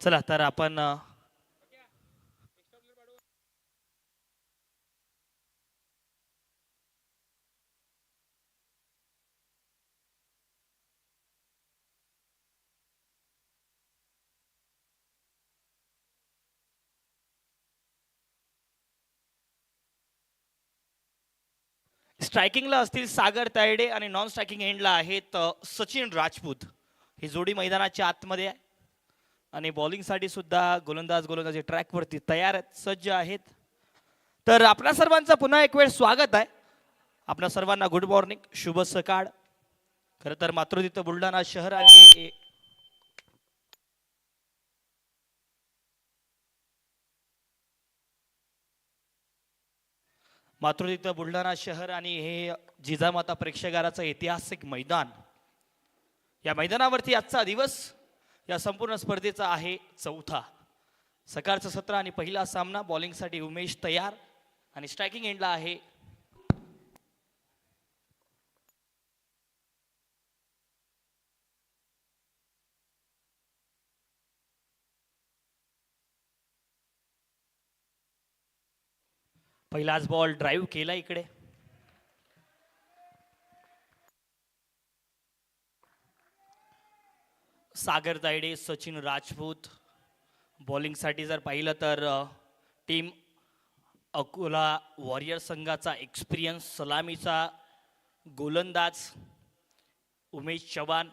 चला तर आपण स्ट्रायकिंगला असतील सागर तायडे आणि नॉन स्ट्रायकिंग एंडला आहेत सचिन राजपूत. ही जोडी मैदानाच्या आतमध्ये आहे आणि बॉलिंगसाठी सुद्धा गोलंदाज ट्रॅकवरती तयार आहेत, सज्ज आहेत. तर आपल्या सर्वांचं पुन्हा एक वेळ स्वागत आहे. आपल्या सर्वांना गुड मॉर्निंग, शुभ सकाळ. खरं तर मातृतीर्थ बुलढाणा शहर आणि मातृतीर्थ बुलढाणा शहर आणि हे जिजामाता प्रेक्षागाराचं ऐतिहासिक मैदान. या मैदानावरती आजचा दिवस या संपूर्ण स्पर्धेचा आहे चौथा. सकाळचं सत्र आणि पहिला सामना. बॉलिंगसाठी उमेश तयार आणि स्ट्रायकिंग एंडला आहे पहिलाच बॉल ड्राईव्ह केला इकडे. सागर तायडे, सचिन राजपूत. बॉलिंगसाठी जर पाहिलं तर टीम अकोला वॉरियर संघाचा एक्सपिरियन्स सलामीचा गोलंदाज उमेश चव्हाण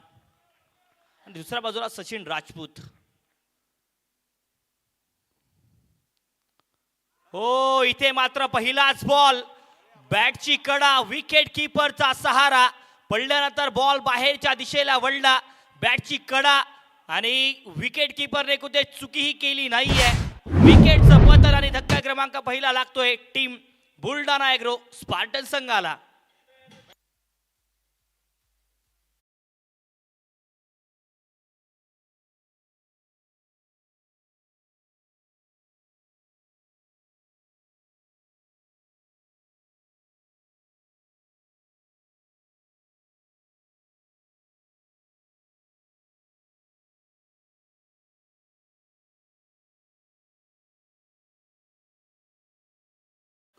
आणि दुसऱ्या बाजूला सचिन राजपूत. हो, इथे मात्र पहिलाच बॉल, बॅटची कडा, विकेट कीपरचा सहारा. पडल्यानंतर बॉल बाहेरच्या दिशेला वळला. बॅटची कडा आणि विकेट कीपरने कुठे चुकीही केली नाहीये. विकेटचं पतन आणि धक्का क्रमांक पहिला लागतोय टीम बुलढाणा एग्रो स्पार्टन संघाला.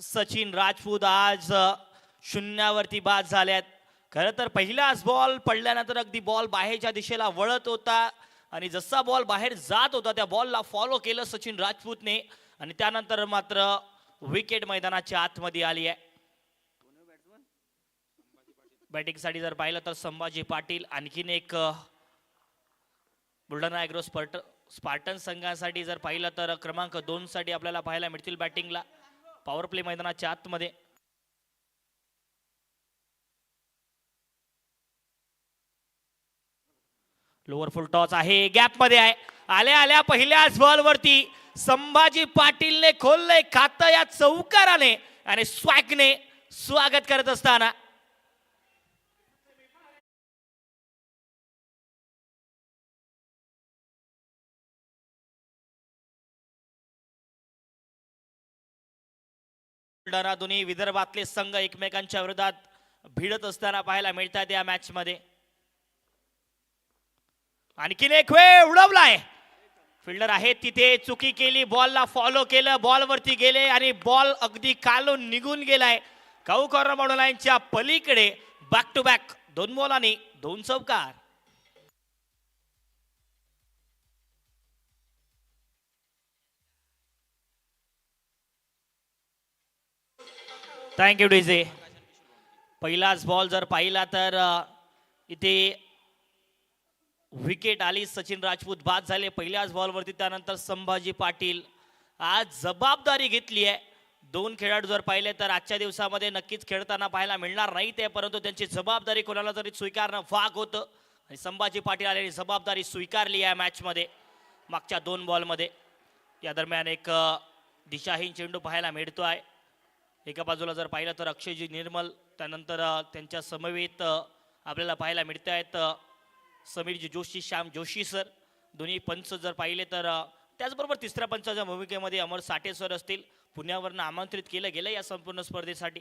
सचिन राजपूत आज शून्यावरती बाद झाल्यात. खरं तर पहिलाच बॉल पडल्यानंतर अगदी बॉल बाहेरच्या दिशेला वळत होता आणि जसा बॉल बाहेर जात होता त्या बॉलला फॉलो केलं सचिन राजपूतने आणि त्यानंतर मात्र विकेट मैदानाच्या आतमध्ये आली आहे. बॅटिंगसाठी जर पाहिलं तर संभाजी पाटील. आणखीन एक बुलढाणा एग्रो स्पार्टन संघासाठी जर पाहिलं तर क्रमांक 2 साठी आपल्याला पाहायला मिळतील बॅटिंगला. पॉवर प्ले मैदानाच्या आतमध्ये. लोअर फुल टॉस आहे, गॅप मध्ये आहे. आल्या आल्या पहिल्याच बॉल वरती संभाजी पाटीलने खोललंय खातं या चौकाराने आणि स्वॅगने स्वागत करत असताना बुलढाणा दोन्ही विदर्भातले संघ एकमेकांच्या विरोधात भिडत असताना पाहायला मिळतात या मॅच मध्ये. आणखीन एक वेळ उडवलाय. फिल्डर आहे तिथे चुकी केली, बॉलला फॉलो केलं, बॉल वरती गेले आणि बॉल अगदी कालून निघून गेलाय. काऊ कॉर्नर बाउंड्री लाईनच्या पलीकडे. बॅक टू बॅक 2 बॉलांनी 2 चौकार. Thank you DJ. पहिलाच बॉल जर पाहिला तर इथे विकेट आली. सचिन राजपूत बाद झाले पहिल्याच बॉलवरती. त्यानंतर संभाजी पाटील आज जबाबदारी घेतली आहे. 2 खेळाडू जर पाहिले तर आजच्या दिवसामध्ये नक्कीच खेळताना पाहायला मिळणार नाही ते, परंतु त्यांची जबाबदारी कोणाला तरी स्वीकारणं भाग होतं आणि संभाजी पाटील आलेली जबाबदारी स्वीकारली आहे मॅच मध्ये मागच्या 2 बॉलमध्ये. या दरम्यान एक दिशाहीन चेंडू पाहायला मिळतो आहे. एका बाजूला जर पाहिलं तर अक्षयजी निर्मल, त्यानंतर त्यांच्या समवेत आपल्याला पाहायला मिळत आहेत समीरजी जोशी, श्याम जोशी सर. दोन्ही पंच जर पाहिले तर त्याचबरोबर तिसऱ्या पंचाच्या भूमिकेमध्ये अमर साठे सर असतील. पुण्यावरनं आमंत्रित केलं गेलं या संपूर्ण स्पर्धेसाठी.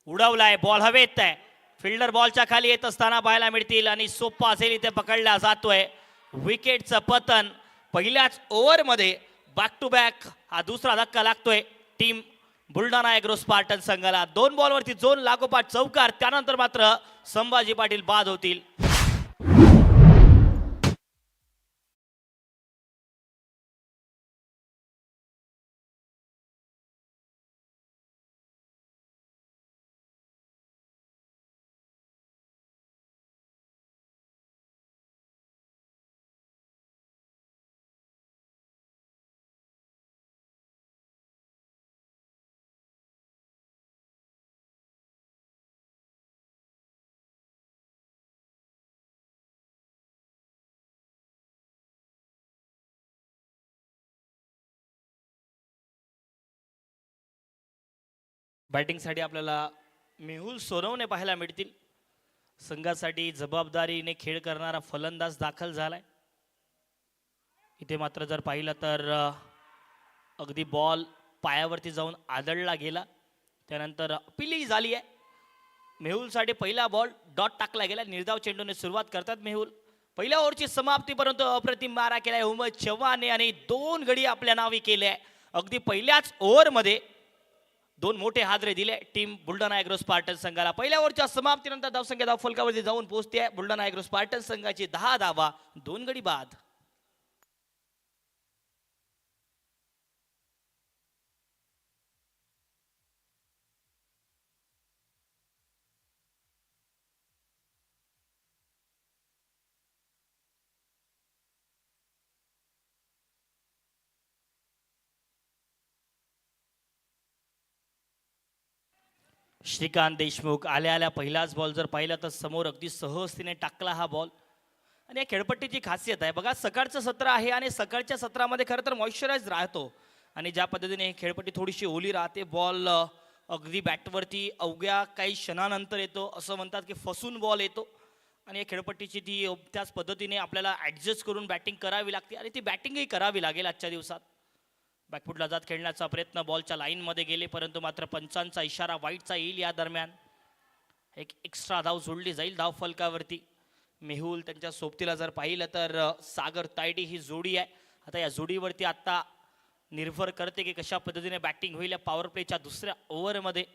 उडवलाय बॉल हवेत आहे. फिल्डर बॉलच्या खाली येत असताना पाहायला मिळतील आणि सोप्पा असेल इथे पकडला जातोय. विकेटचं पतन पहिल्याच ओव्हरमध्ये. बॅक टू बॅक हा दुसरा धक्का लागतोय टीम बुलढाणा एग्रो स्पार्टन संघाला. 2 बॉलवरती 2 लागोपाठ चौकार. त्यानंतर मात्र संभाजी पाटील बाद होतील. बॅटिंगसाठी आपल्याला मेहुल सोनवणे पाहायला मिळतील. संघासाठी जबाबदारीने खेळ करणारा फलंदाज दाखल झालाय. इथे मात्र जर पाहिलं तर अगदी बॉल पायावरती जाऊन आदळला गेला. त्यानंतर अपीलही झाली आहे. मेहुलसाठी पहिला बॉल डॉट टाकला गेला. निर्धाव चेंडूने सुरुवात करतात मेहुल. पहिल्या ओव्हरची समाप्ती परंतु अप्रतिम मारा केलाय उमेद चव्हाणने आणि 2 गडी आपल्या नावी केले. अगदी पहिल्याच ओव्हरमध्ये 2 मोठे हादरे दिले टीम बुलढाणा एग्रो स्पार्टन संघाला. पहिल्या ओव्हरच्या समाप्तीनंतर धावसंख्या धावफलकावरती जाऊन पोहोचते आहे. बुलढाणा एग्रो स्पार्टन संघाची 10 धावा, 2 गडी बाद. श्रीकांत देशमुख आल्या पहिलाच बॉल जर पाहिला तर समोर अगदी सहजतेने टाकला हा बॉल. आणि या खेळपट्टीची खासियत आहे बघा, सकाळचं सत्र आहे आणि सकाळच्या सत्रामध्ये खरं तर मॉइश्चराइज राहतो आणि ज्या पद्धतीने खेळपट्टी थोडीशी ओली राहते, बॉल अगदी बॅटवरती अवघ्या काही क्षणानंतर येतो. असं म्हणतात की फसून बॉल येतो आणि या खेळपट्टीची ती त्याच पद्धतीने आपल्याला ॲडजस्ट करून बॅटिंग करावी लागते आणि ती बॅटिंगही करावी लागेल आजच्या दिवसात. बॅकफुटला जात खेळण्याचा प्रयत्न, बॉलच्या लाईनमध्ये गेले परंतु मात्र पंचांचा इशारा वाईटचा येईल. या दरम्यान एक एक्स्ट्रा धाव जोडली जाईल धाव फलकावरती. मेहुल त्यांच्या सोबतीला जर पाहिलं तर सागर तायडे ही जोडी आहे. आता या जोडीवरती आता निर्भर करते की कशा पद्धतीने बॅटिंग होईल. पॉवर प्लेच्या दुसऱ्या ओव्हरमध्ये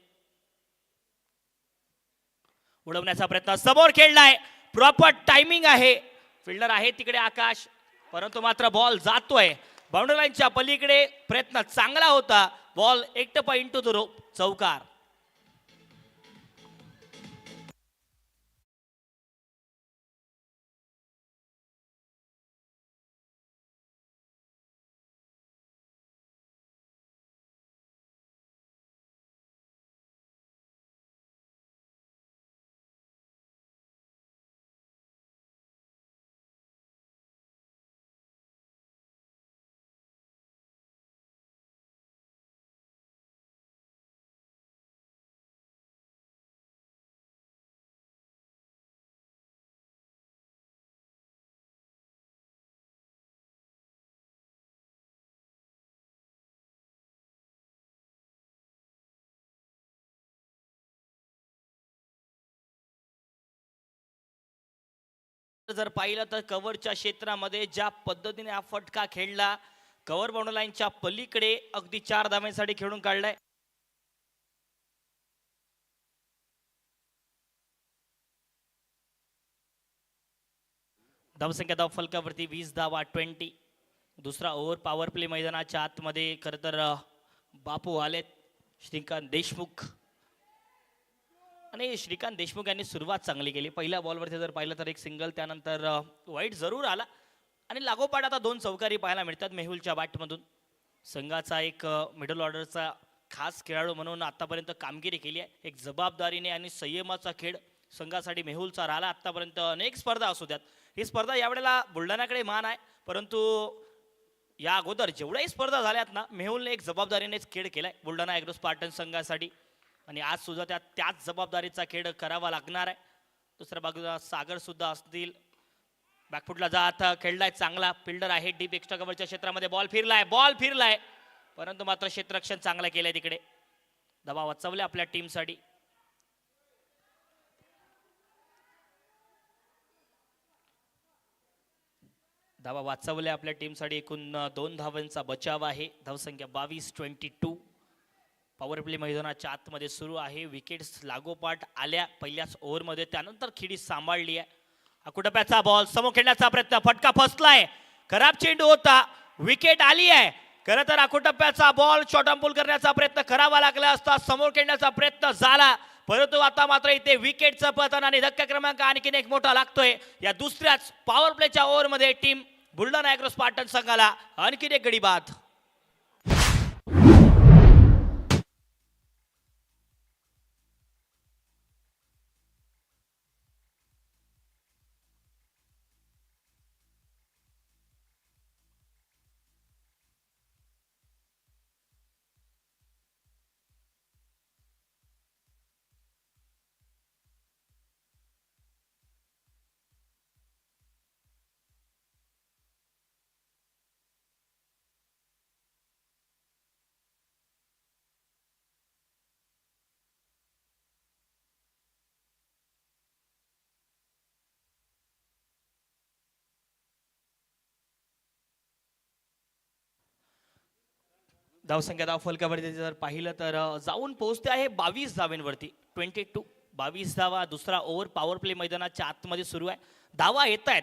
उडवण्याचा प्रयत्न समोर खेळलाय. प्रॉपर टायमिंग आहे. फिल्डर आहे तिकडे आकाश परंतु मात्र बॉल जातोय बाउंड्री लाईनच्या पलीकडे. प्रयत्न चांगला होता. बॉल एकटप्पा इंटू द रोप, चौकार. जर पाहिलं तर कव्हरच्या क्षेत्रामध्ये ज्या पद्धतीने हा फटका खेळला, कव्हर बाउंड्री लाईनच्या पलीकडे अगदी 4 धावांसाठी खेळून काढलाय. धावसंख्या धाव फलकावरती 20 धावा, 20. दुसरा ओव्हर पॉवर प्ले मैदानाच्या आतमध्ये खरं तर बापू आलेत. श्रीकांत देशमुख आणि श्रीकांत देशमुख यांनी सुरुवात चांगली केली. पहिल्या बॉलवरती जर पाहिलं तर एक सिंगल, त्यानंतर वाईट जरूर आला आणि लागोपाठ आता 2 चौकारी पाहायला मिळतात मेहुलच्या बॅटमधून. संघाचा एक मिडल ऑर्डरचा खास खेळाडू म्हणून आतापर्यंत कामगिरी केली आहे. एक जबाबदारीने आणि संयमाचा खेळ संघासाठी मेहुलचा राहिला. आतापर्यंत अनेक स्पर्धा असू द्यात, ही स्पर्धा यावेळेला बुलढाण्याकडे मान आहे परंतु या अगोदर जेवढ्याही स्पर्धा झाल्यात ना, मेहुलने एक जबाबदारीनेच खेळ केलाय बुलढाणा एग्रो स्पार्टन संघासाठी आणि आज सुद्धा त्याच जबाबदारीचा खेळ करावा लागणार आहे. दुसऱ्या बाजूला सागर सुद्धा असतील. बॅकफुटला जात खेळलाय चांगला. फिल्डर आहे डीप एक्स्ट्रा कव्हरच्या क्षेत्रामध्ये. बॉल फिरलाय परंतु मात्र क्षेत्ररक्षण चांगलं केलंय. तिकडे दबाव वाचवले आपल्या टीमसाठी. धावा वाचवल्या आपल्या टीमसाठी. एकूण 2 धावांचा बचाव आहे. धावसंख्या 22-22. पॉवर प्ले मैदानाच्या आतमध्ये सुरू आहे. विकेट्स लागोपाठ आल्या पहिल्याच ओव्हरमध्ये, त्यानंतर खिडी सांभाळली आहे. अकुटप्याचा बॉल समोर खेळण्याचा प्रयत्न, फटका फसलाय. खराब चेंडू होता, विकेट आली आहे. खरं तर अकुटप्याचा बॉल शॉर्ट पुल करण्याचा प्रयत्न करावा लागला असता, समोर खेळण्याचा प्रयत्न झाला, परंतु आता मात्र इथे विकेटचं पतन आणि धक्का क्रमांक आणखीन एक मोठा लागतोय. या दुसऱ्याच पॉवर प्लेच्या ओव्हरमध्ये टीम बुलढाणा ॲग्रो स्पार्टन संघाला आणखीन एक गडी बाद. धावसंख्या धाव फलकावरती जर पाहिलं तर जाऊन पोहोचते आहे 22 धावांवरती. 22. 22 धावा. दुसरा ओव्हर पॉवर प्ले मैदानाच्या आतमध्ये सुरू आहे. धावा येत आहेत,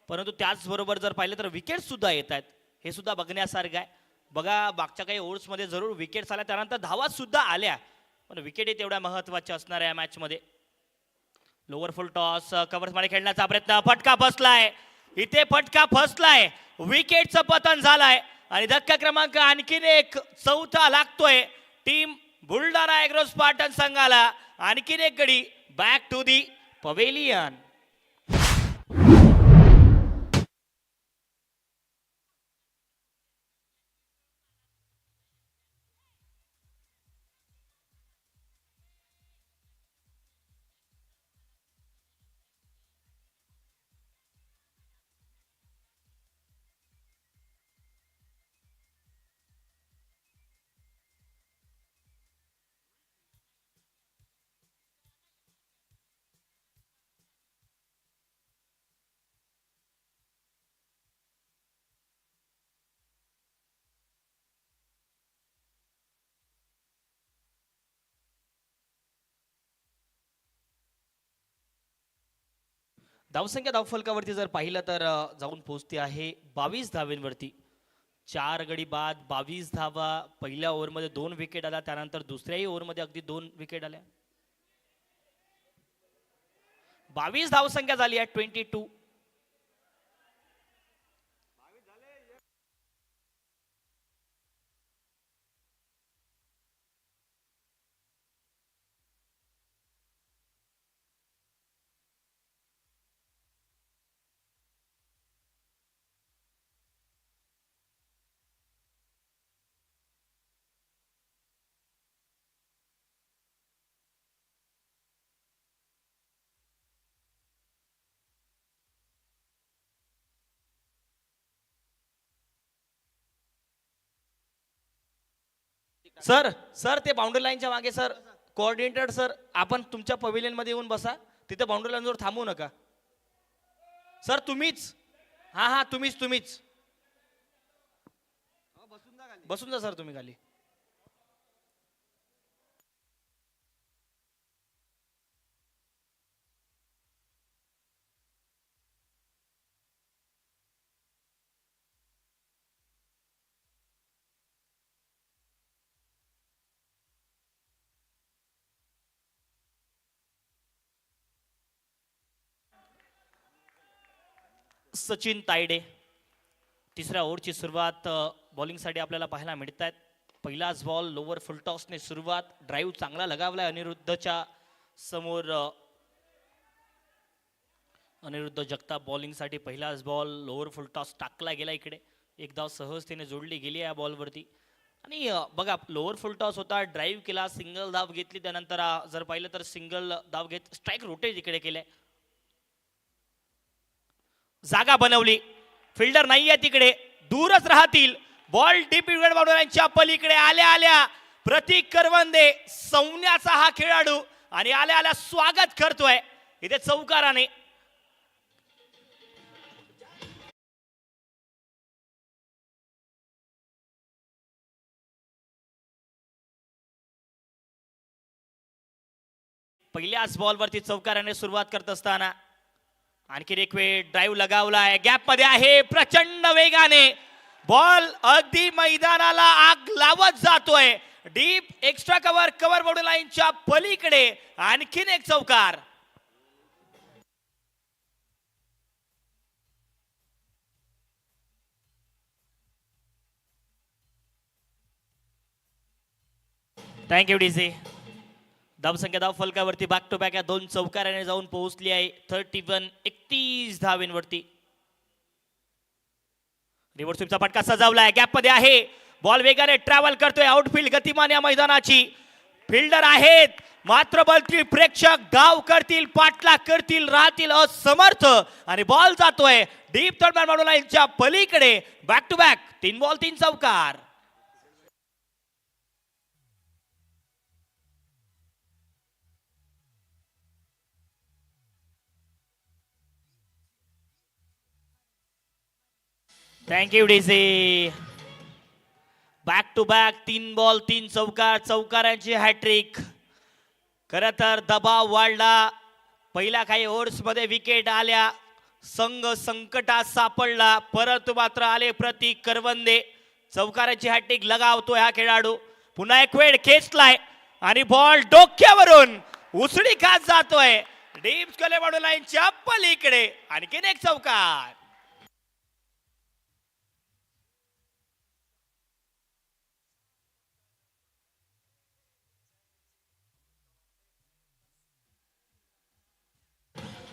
परंतु त्याचबरोबर जर पाहिलं तर विकेट सुद्धा येत आहेत. हे सुद्धा बघण्यासारखं आहे. बघा मागच्या काही ओव्हर्समध्ये जरूर विकेट्स आल्या, त्यानंतर धावा सुद्धा आल्या, पण विकेट तेवढ्या महत्वाच्या असणार आहे या मॅचमध्ये. लोअर फुल टॉस कव्हर्समध्ये खेळण्याचा प्रयत्न, फटका फसलाय. इथे फटका फसलाय, विकेटचं पतन झालंय आणि धक्का क्रमांक आणखीन एक चौथा लागतोय टीम बुलढाणा ॲग्रो स्पार्टन संघाला. आणखीन एक गडी बॅक टू दी पवेलियन. धावसंख्या धावफलकावरती जर पाहिलं तर जाऊन पोहोचते आहे 22 धावांवरती. 4 गडी बाद, 22 धावा. पहिल्या ओव्हरमध्ये 2 विकेट आल्या, त्यानंतर दुसऱ्याही ओव्हरमध्ये अगदी 2 विकेट आल्या. 22 धावसंख्या झाली आहे. 22. सर सर ते बाउंड्री लाईनच्या मागे सर, कोऑर्डिनेटर सर, आपण तुमच्या पवेलियन मध्ये येऊन बसा. तिथे बाउंड्री लाईनवर थांबू नका सर. तुम्हीच, हा हा तुम्हीच बसून जा सर तुम्ही खाली. सचिन तायडे. तिसऱ्या ओव्हरची सुरुवात बॉलिंगसाठी आपल्याला पाहायला मिळत आहेत. पहिलाच बॉल लोअर फुलटॉसने सुरुवात. ड्राईव्ह चांगला लगावलाय अनिरुद्धच्या समोर. अनिरुद्ध जगताप बॉलिंगसाठी पहिलाच बॉल लोअर फुलटॉस टाकला गेला इकडे. एक धाव सहजतेने जोडली गेली या बॉलवरती. आणि बघा लोअर फुलटॉस होता, ड्राईव्ह केला, सिंगल धाव घेतली, त्यानंतर जर पाहिलं तर सिंगल धाव घेत स्ट्राईक रोटेट इकडे केले. जागा बनवली, फिल्डर नाहीये तिकडे, दूरच राहतील. बॉल डीप विकेट बाउंड्रीच्या पलीकडे आल्या प्रतीक करवंदे सौन्याचा हा खेळाडू आणि आल्या स्वागत करतोय इथे चौकाराने. पहिल्याच बॉलवरती चौकाराने सुरुवात करत असताना आणखी एक वेळ ड्राईव्ह लगावलाय, गॅप मध्ये आहे, प्रचंड वेगाने बॉल अगदी मैदानाला आग लावत जातोय, डीप एक्स्ट्रा कव्हर बॉर्डर लाईनच्या पलीकडे आणखीन एक चौकार. Thank you DC. धावसंख्या धाव फलकावरती बॅक टू बॅक या दोन चौकाराने जाऊन पोहोचली आहे 31 धावेंवरती. रिव्हर्स स्वीपचा फटका सजावलाय, गॅप मध्ये आहे, बॉल वेगाने ट्रॅव्हल करतोय, आउटफील्ड गतिमान या मैदानाची. फिल्डर आहेत मात्र बलतील प्रेक्षक धाव करतील, पाठलाग करतील, राहतील असमर्थ आणि बॉल जातोय डीप थर्ड बॉर्डर लाईनच्या पलीकडे. बॅक टू बॅक 3 बॉल 3 चौकार. Thank you DC. Back to back 3 ball 3 चौकार, चौकारांची हॅट्रिक. खर तर दबाव वाढला, पहिल्या काही ओव्हर्स मध्ये विकेट आल्या, संघ संकटात सापडला, परंतु मात्र आले प्रतीक करवंदे. चौकारांची हॅट्रिक लगावतोय हा खेळाडू, पुन्हा एक वेळ खेचलाय आणि बॉल डोक्यावरून उसळी खात जातोय डीप स्क्वेअर बॉर्डर लाईनच्या पलीकडे. आणखीन एक चौकार.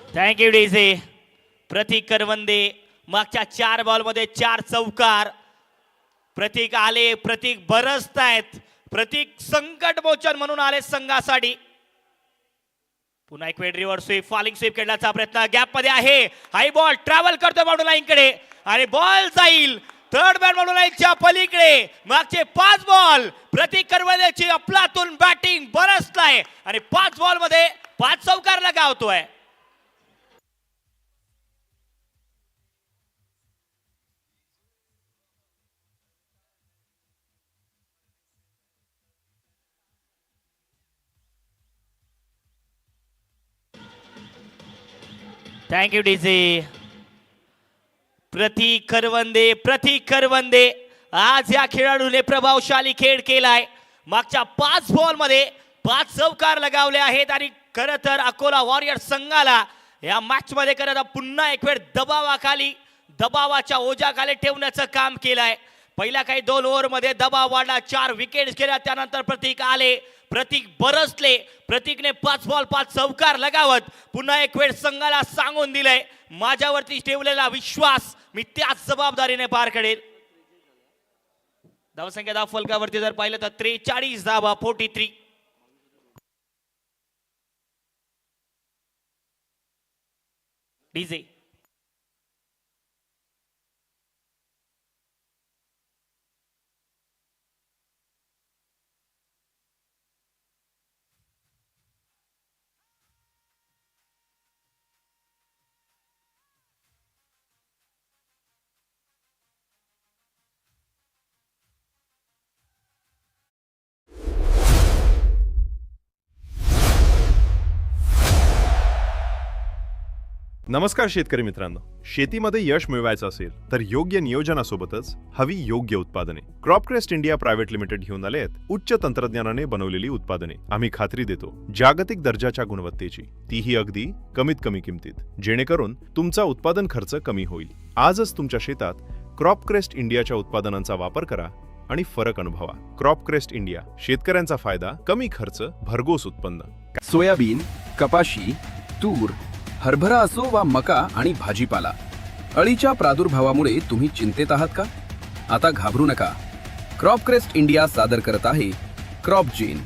Thank you DC. प्रतीक करवंदे मागच्या 4 बॉलमध्ये 4 चौकार. प्रतीक आले, प्रतीक बरसतायत, प्रतीक संकट मोचन म्हणून आले संघासाठी. पुन्हा एक वेळ रिव्हर्स स्वीप, फॉलिंग स्वीप खेळण्याचा प्रयत्न, गॅप मध्ये आहे, हाय बॉल ट्रॅव्हल करतोय बॉर्डर लाईन कडे आणि बॉल जाईल थर्ड बॉर्डर लाईनच्या पलीकडे. मागचे 5 बॉल प्रतीक करवंदेची अफलातून बॅटिंग बरसलाय आणि 5 बॉल मध्ये 5 चौकार लगावतोय. Thank you DC. प्रतीक करवंदे आज या खेळाडूने प्रभावशाली खेळ केलाय. मागच्या 5 बॉल मध्ये 5 चौकार लगावले आहेत आणि खरं तर अकोला वॉरियर्स संघाला या मॅच मध्ये खरं पुन्हा एक वेळ दबावाच्या ओझ्याखाली ठेवण्याचं काम केलंय. पहिल्या काही 2 ओव्हर मध्ये दबाव वाढला, 4 विकेट्स गेल्या, त्यानंतर प्रतीक आले, प्रतीक बरसले, प्रतीकने 5 बॉल 5 चौकार लगावत पुन्हा एक वेळ संघाला सांगून दिलंय माझ्यावरती ठेवलेला विश्वास मी त्याच जबाबदारीने पार करेल. धावसंख्या धाव फलकावरती जर पाहिलं तर 43 धावा 43. डीजे. नमस्कार शेतकरी मित्रांनो. शेतीमध्ये यश मिळवायचं असेल तर योग्य नियोजनासोबतच हवी योग्य उत्पादने. क्रॉपक्रेस्ट इंडिया प्रायव्हेट लिमिटेड घेऊन आले आहेत उच्च तंत्रज्ञानाने बनवलेली उत्पादने. आम्ही खात्री देतो जागतिक दर्जाच्या गुणवत्तेची, तीही अगदी कमीत कमी किमतीत, जेणेकरून तुमचा उत्पादन खर्च कमी होईल. आजच तुमच्या शेतात क्रॉपक्रेस्ट इंडियाच्या उत्पादनांचा वापर करा आणि फरक अनुभवा. क्रॉपक्रेस्ट इंडिया, शेतकऱ्यांचा फायदा, कमी खर्च, भरघोस उत्पन्न. सोयाबीन, कपाशी, तूर, हरभरा असो वा मका आणि भाजीपाला, अळीच्या प्रादुर्भावामुळे तुम्ही चिंतेत आहात का? आता घाबरू नका. क्रॉपक्रेस्ट इंडिया सादर करत आहे क्रॉपजेन,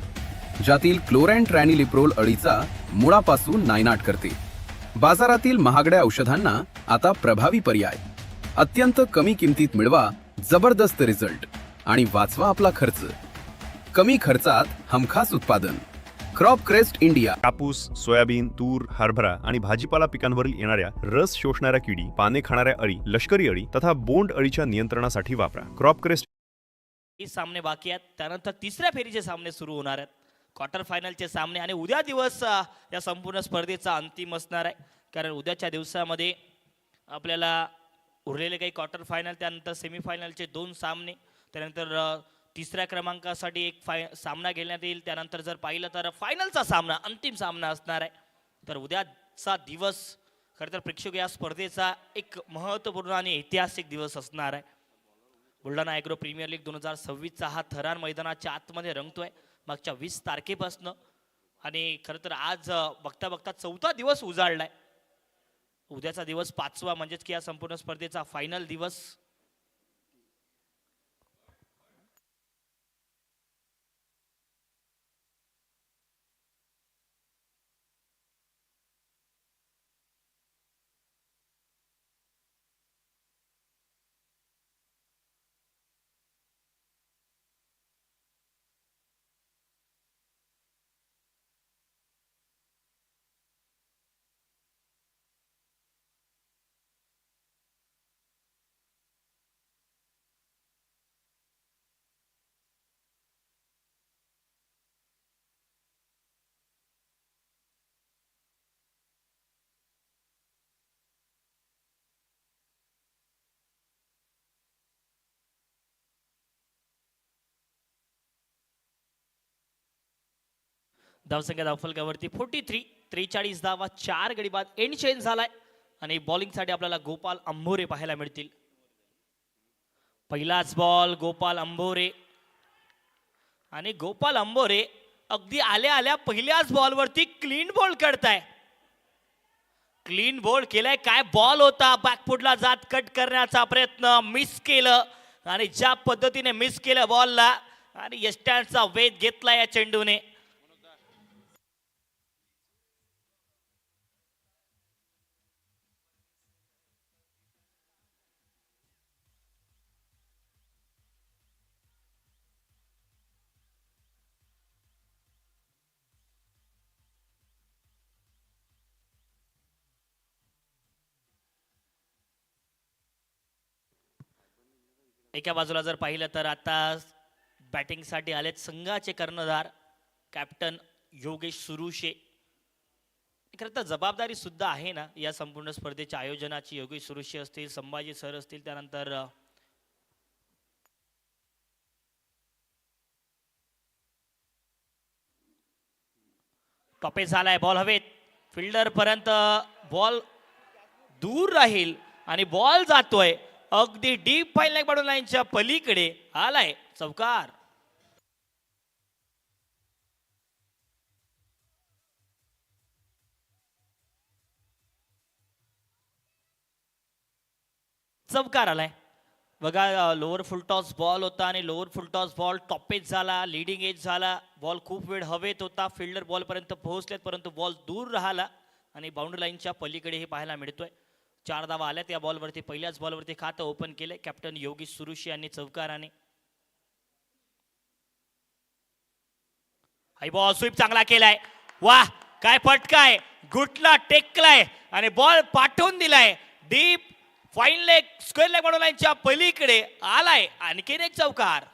ज्यातील क्लोरॅन्ट्रॅनिलिप्रोल अळीचा मुळापासून नायनाट करते. बाजारातील महागड्या औषधांना आता प्रभावी पर्याय. अत्यंत कमी किमतीत मिळवा जबरदस्त रिझल्ट आणि वाचवा आपला खर्च. कमी खर्चात हमखास उत्पादन. क्रॉपक्रेस्ट इंडिया. कापूस, सोयाबीन, तूर, हरभरा आणि भाजीपाला पिकांवरील येणाऱ्या रस शोषणाऱ्या किडी, पाने खाणाऱ्या अळी, लष्करी अळी तथा बोंड अळीच्या नियंत्रणासाठी वापरा क्रॉपक्रेस्ट. सामने बाकी आहेत, त्यानंतर तिसऱ्या फेरीचे सामने सुरू होणार आहेत. क्वार्टर फायनलचे सामने आणि उद्या दिवस या संपूर्ण स्पर्धेचा अंतिम असणार आहे. कारण उद्याच्या दिवसामध्ये आपल्याला उरलेले काही क्वार्टर फायनल, त्यानंतर सेमीफायनलचे 2 सामने, त्यानंतर तिसऱ्या क्रमांकासाठी एक सामना घेण्यात येईल. त्यानंतर जर पाहिलं तर फायनलचा सामना, अंतिम सामना असणार आहे. तर उद्याचा दिवस खरं तर प्रेक्षक या स्पर्धेचा एक महत्त्वपूर्ण आणि ऐतिहासिक दिवस असणार आहे. बुलढाणा ॲग्रो प्रीमियर लीग 2026चा हा थरार मैदानाच्या आतमध्ये रंगतोय मागच्या 20 तारखेपासून. आणि खरं तर आज बघता बघता 4था दिवस उजाडलाय. उद्याचा दिवस 5वा, म्हणजेच की या संपूर्ण स्पर्धेचा फायनल दिवस. धावसंख्या धावफलकावरती 43, 43 धावा, 4 गडी बाद. एंड चेंज झालाय आणि बॉलिंगसाठी आपल्याला गोपाल अंभोरे पाहायला मिळतील. पहिलाच बॉल गोपाल अंभोरे, आणि गोपाल अंभोरे अगदी आल्या आल्या पहिल्याच बॉलवरती क्लीन बॉल करताय. क्लीन बॉल केलाय. काय बॉल होता, बॅकफुटला जात कट करण्याचा प्रयत्न, मिस केलं. आणि ज्या पद्धतीने मिस केलं बॉलला आणि यष्टांचा वेध घेतला या चेंडूने. एका बाजूला जर पाहिलं तर आता बॅटिंगसाठी आलेत संघाचे कर्णधार कॅप्टन योगेश सुरुशे. खरं तर जबाबदारी सुद्धा आहे ना या संपूर्ण स्पर्धेच्या आयोजनाची. योगेश सुरुशे असतील, संभाजी सर असतील, त्यानंतर टॉपे झालाय. बॉल हवेत, फिल्डर पर्यंत बॉल दूर राहील आणि बॉल जातोय अगदी डीप फाईन लेग बॉर्डर लाईनच्या पलीकडे. आलाय चौकार. चौकार आलाय बघा. लोअर फुलटॉस बॉल होता आणि लोअर फुलटॉस बॉल टॉपेज झाला, लीडिंग एज झाला. बॉल खूप वेळ हवेत होता, फिल्डर बॉल पर्यंत पोहोचलेत, परंतु बॉल दूर राहिला आणि बाउंड्री लाईनच्या पलीकडे हे पाहायला मिळतोय. 4 धावा आल्यात या बॉलवरती. पहिल्याच बॉलवरती खातं ओपन केले कॅप्टन योगेश सुरुशे यांनी चौकाराने. हाय बॉल स्वीप चांगला केलाय. वाह, काय फटकाय, गुटला टेकलाय आणि बॉल पाठवून दिलाय deep fine leg square leg border लाईनच्या पलीकडे. आलाय आणखीन एक चौकार.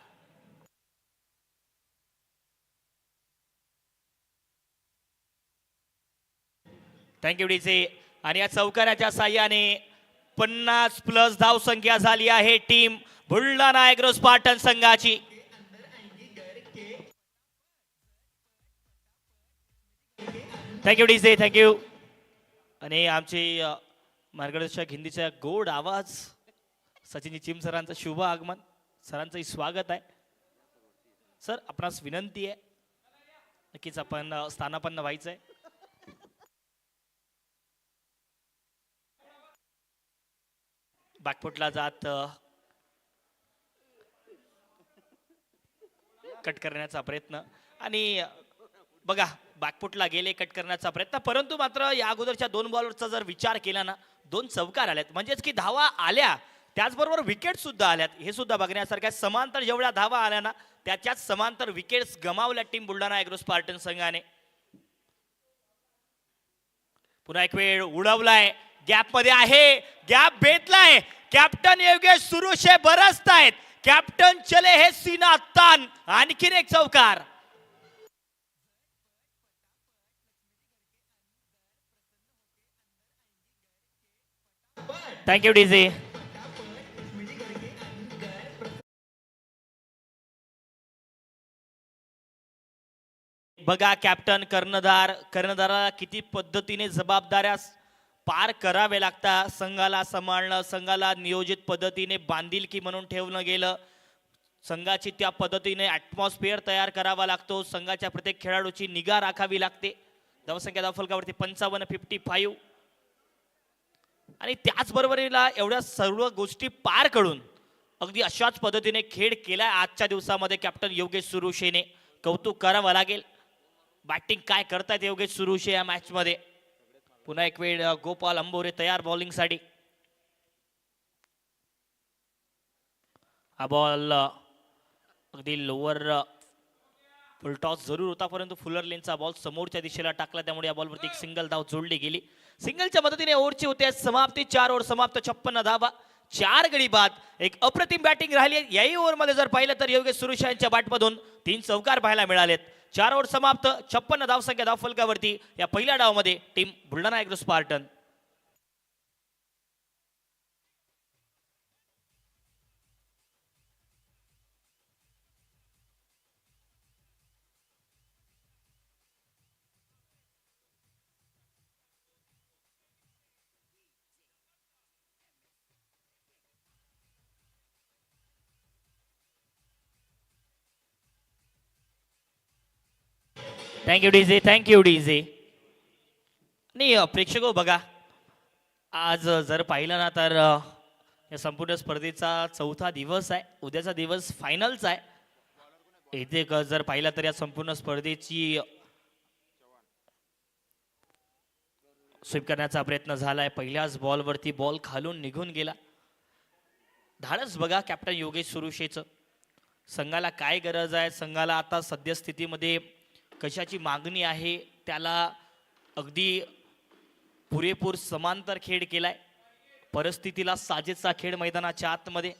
Thank you DJ. आणि या चौकाराच्या साह्याने 50+ धावसंख्या झाली आहे टीम बुलढाणा ॲग्रो स्पार्टन संघाची. Thank you DJ, thank you. आणि आमचे मार्गदर्शक हिंदीचा गोड आवाज सचिनजी चिम सरांचं शुभ आगमन. सरांचंही स्वागत आहे. सर, आपणास विनंती आहे, नक्कीच आपण स्थानापन्न व्हायचंय. बॅकफुटला जात कट करण्याचा प्रयत्न आणि बघा बॅकफुटला गेले कट करण्याचा प्रयत्न, परंतु मात्र या अगोदरच्या 2 बॉलरचा जर विचार केला ना 2 चौकार आल्यात, म्हणजेच की धावा आल्या त्याचबरोबर विकेट सुद्धा आल्यात. हे सुद्धा बघण्यासारख्या समांतर जेवढ्या धावा आल्या ना त्याच्याच समांतर विकेट्स गमावल्या टीम बुलढाणा ॲग्रो स्पार्टन संघाने. पुन्हा एक वेळ उडवलाय, गॅप मध्ये आहे, gap भेटलाय. Captain Yogesh Surushe बरसतायत. Captain चले हे सीना तान. आणखीन एक चौकार. Thank you DJ. बघा कॅप्टन कर्णधाराला किती पद्धतीने जबाबदाऱ्या पार करावे लागतात. संघाला सांभाळणं, संघाला नियोजित पद्धतीने बांधिलकी म्हणून ठेवलं गेलं. संघाची त्या पद्धतीने ॲटमॉस्फिअर तयार करावा लागतो. संघाच्या प्रत्येक खेळाडूची निगा राखावी लागते. धावसंख्या धावफलकावरती 55-55 आणि त्याचबरोबरीला एवढ्या सर्व गोष्टी पार करून अगदी अशाच पद्धतीने खेळ केलाय आजच्या दिवसामध्ये कॅप्टन योगेश सुरुशेने. कौतुक करावं लागेल. बॅटिंग काय करतायत योगेश सुरुशे या मॅच मध्ये. पुन्हा एक वेळ गोपाल अंबोरे तयार बॉलिंग साठी. हा बॉल अगदी लोअर फुल टॉस जरूर होता परंतु फुलर लेनचा बॉल समोरच्या दिशेला टाकला त्यामुळे या बॉलवरती एक सिंगल धाव जोडली गेली. सिंगलच्या मदतीने ओव्हरची होते समाप्ती. 4 ओव्हर समाप्त, 56 धावा, 4 गडी बाद. एक अप्रतिम बॅटिंग राहिली. याही ओव्हरमध्ये जर पाहिलं तर योगेश सुरुशे यांच्या बॅटमधून 3 चौकार पाहायला मिळालेत. 4 ओव्हर समाप्त, 56 धावसंख्या धावफलकावरती या पहिल्या डावामध्ये team Buldhana agro spartan. Thank you DJ, thank you DJ. नाही प्रेक्षक बघा, आज जर पाहिलं ना तर या संपूर्ण स्पर्धेचा 4था दिवस आहे. उद्याचा दिवस फायनलचा आहे. इथे जर पाहिलं तर या संपूर्ण स्पर्धेची स्वीप करण्याचा प्रयत्न झालाय. पहिल्याच बॉलवरती बॉल खालून निघून गेला. धाडस बघा कॅप्टन योगेश सुरुशेचं. संघाला काय गरज आहे, संघाला आता सद्यस्थितीमध्ये कशाची मागणी आहे, त्याला अगदी पुरेपूर समांतर खेळ केलाय. परिस्थितीला साजेसा खेळ मैदानाच्या आतमध्ये.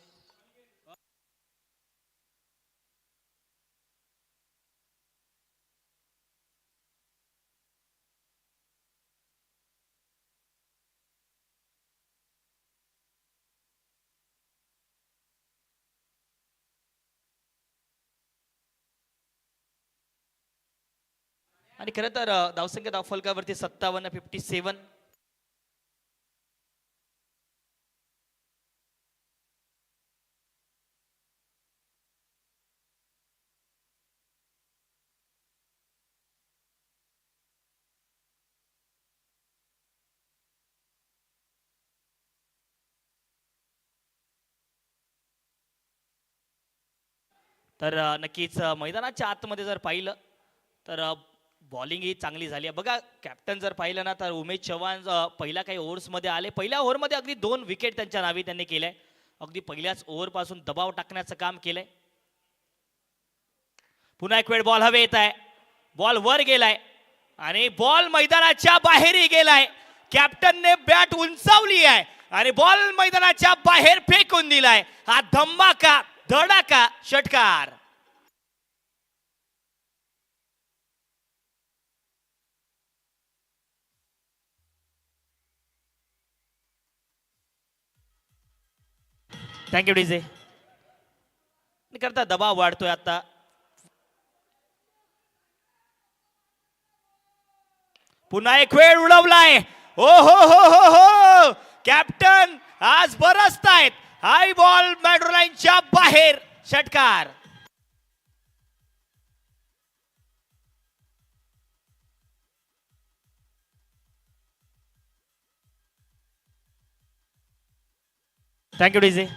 आणि खरं तर धावसंख्या धावफलकावरती 57-57. तर नक्कीच मैदानाच्या आतमध्ये जर पाहिलं तर बॉलिंग ही चांगली झाली आहे. बघा कॅप्टन जर पाहिलं ना तर उमेश चव्हाण पहिल्या काही ओव्हर्समध्ये आले. पहिल्या ओव्हरमध्ये अगदी 2 विकेट त्यांच्या नावी त्यांनी केल्या. अगदी पहिल्याच ओव्हरपासून दबाव टाकण्याचं काम केलंय. पुन्हा एक वेळ बॉल हवे येत आहे. बॉल वर गेलाय आणि बॉल मैदानाच्या बाहेरही गेलाय. कॅप्टनने बॅट उंचावली आहे आणि बॉल मैदानाच्या बाहेर फेकून दिलाय. हा धमाका धडाका षटकार. Thank you DJ. करता दबाव वाढतोय आता. पुन्हा एक वेळ उडवलाय. ओ हो हो हो हो, कॅप्टन आज बरसतायत. हाय बॉल मेट्रो लाईनच्या बाहेर षटकार. Thank you DJ.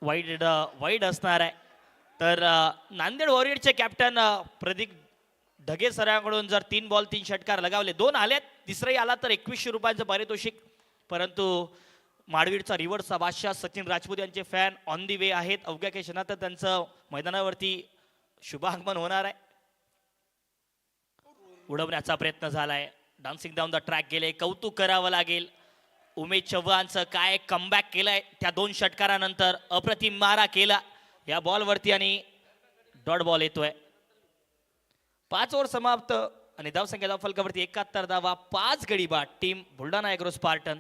वाईड असणार आहे. तर नांदेड वॉरियर्सचे कॅप्टन प्रदीप ढगे सरांकडून जर 3 बॉल 3 षटकार लगावले, 2 आलेत, तिसराही आला तर 2100 रुपयांचं पारितोषिक. परंतु माडवीडचा रिव्हर्सचा बादशाह सचिन राजपूत यांचे फॅन ऑन दी वे आहेत. अवघ्या काही क्षणात त्यांचं मैदानावरती शुभागमन होणार आहे. उडवण्याचा प्रयत्न झालाय. डान्सिंग डाऊन द ट्रॅक गेले. कौतुक करावं लागेल. उमेश चव्हाणचं काय कमबॅक केलंय त्या 2 षटकारानंतर. अप्रतिम मारा केला या बॉलवरती आणि डॉट बॉल येतोय. 5 ओव्हर समाप्त आणि धावसंख्या धावफलकावरती 71 धावा, 5 गडी बाद. Team Buldhana agro spartan.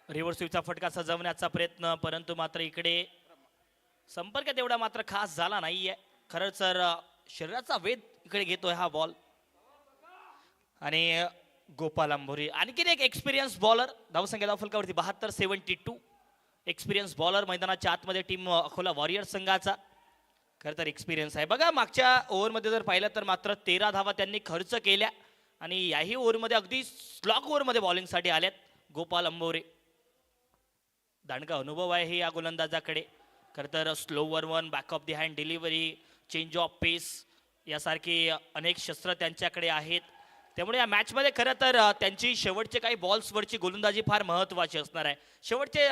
Reverse स्वीपचा फटका सजवण्याचा प्रयत्न, परंतु मात्र इकडे संपर्क तेवढा मात्र खास झाला नाहीये. खरंच तर शरीराचा वेध इकडे घेतोय हा बॉल. आणि गोपाल अंभोरी आणखीन एक एक्सपिरियन्स बॉलर. धावसंख्या धावफलकावरती 72-72. एक्सपिरियन्स बॉलर मैदानाच्या आतमध्ये टीम अकोला वॉरियर्स संघाचा. खरं तर एक्सपिरियन्स आहे. बघा मागच्या ओव्हरमध्ये जर पाहिलं तर मात्र 13 धावा त्यांनी खर्च केल्या आणि याही ओव्हरमध्ये अगदी स्लॉग ओव्हरमध्ये बॉलिंगसाठी आल्यात गोपाल अंभोरे. दांडगा अनुभव आहे या गोलंदाजाकडे. खरं तर slower one, back of the hand delivery, change of pace यासारखे अनेक शस्त्र त्यांच्याकडे आहेत. त्यामुळे या मॅचमध्ये खरं तर त्यांची शेवटचे काही बॉल्सवरची गोलंदाजी फार महत्त्वाची असणार आहे. शेवटचे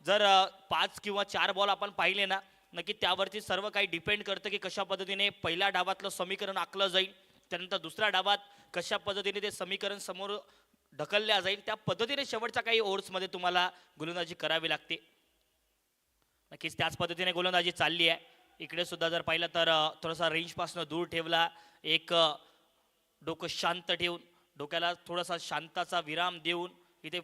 जर 5 किंवा 4 बॉल आपण पाहिले ना, नक्की त्यावरती सर्व काही डिपेंड करतं की कशा पद्धतीने पहिल्या डावातलं समीकरण आखलं जाईल, त्यानंतर दुसऱ्या डावात कशा पद्धतीने ते समीकरण समोर ढकलल्या जाईल. त्या पद्धतीने शेवटच्या काही ओव्हर्समध्ये तुम्हाला गोलंदाजी करावी लागते. नक्कीच त्याच पद्धतीने गोलंदाजी चालली आहे. इकडे सुद्धा जर पाहिलं तर थोडासा रेंजपासून दूर ठेवला, एक डोकं शांत ठेवून, डोक्याला थोडासा शांताचा विराम देऊन इथे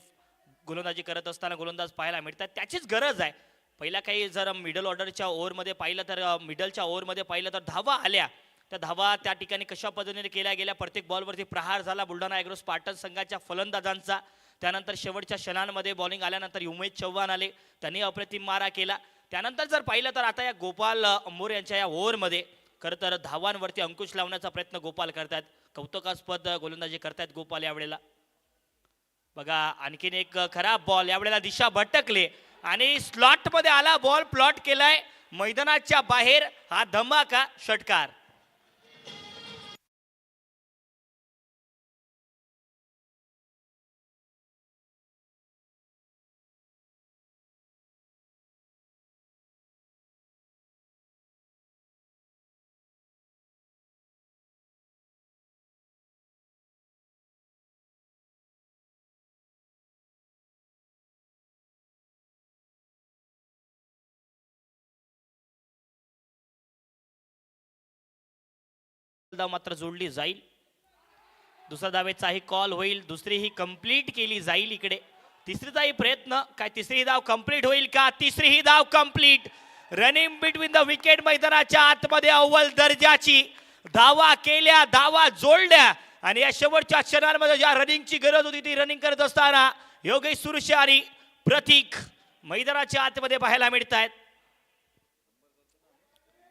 गोलंदाजी करत असताना गोलंदाज पाहायला मिळतात. त्याचीच गरज आहे. पहिल्या काही जर मिडल ऑर्डरच्या ओव्हरमध्ये पाहिलं तर मिडलच्या ओव्हरमध्ये पाहिलं तर धावा आल्या. त्या धावा त्या ठिकाणी कशा पद्धतीने केल्या गेल्या, प्रत्येक बॉलवरती प्रहार झाला बुलढाणा ॲग्रो स्पार्टन संघाच्या फलंदाजांचा. त्यानंतर शेवटच्या क्षणांमध्ये बॉलिंग आल्यानंतर उमेश चव्हाण आले, त्यांनी अप्रतिम मारा केला. त्यानंतर जर पाहिलं तर आता या गोपाल अंभोरे यांच्या या ओव्हरमध्ये खरं तर धावांवरती अंकुश लावण्याचा प्रयत्न गोपाल करतात. कौतुकास्पद गोलंदाजी करतायत गोपाल यावेळेला. बघा आणखीन एक खराब बॉल, यावेळेला दिशा भटकले आणि स्लॉटमध्ये आला बॉल, प्लॉट केलाय मैदानाच्या बाहेर. हा धमाका षटकार. धाव मात्र जोडली जाईल. दुसरा धावेचाही कॉल होईल, दुसरीही कंप्लीट केली जाईल. इकडे तिसरीचाही प्रयत्न, काय तिसरी धाव कंप्लीट होईल का? तिसरीही धाव complete. Running between the wicket, मैदानाच्या आतमध्ये अव्वल दर्जाची धावा केल्या, धावा जोडल्या आणि या शेवटच्या क्षणांमध्ये ज्या रनिंगची गरज होती ती रनिंग करत असताना योगेश सुरशे आणि प्रतीक मैदानाच्या आतमध्ये पाहायला मिळत आहेत.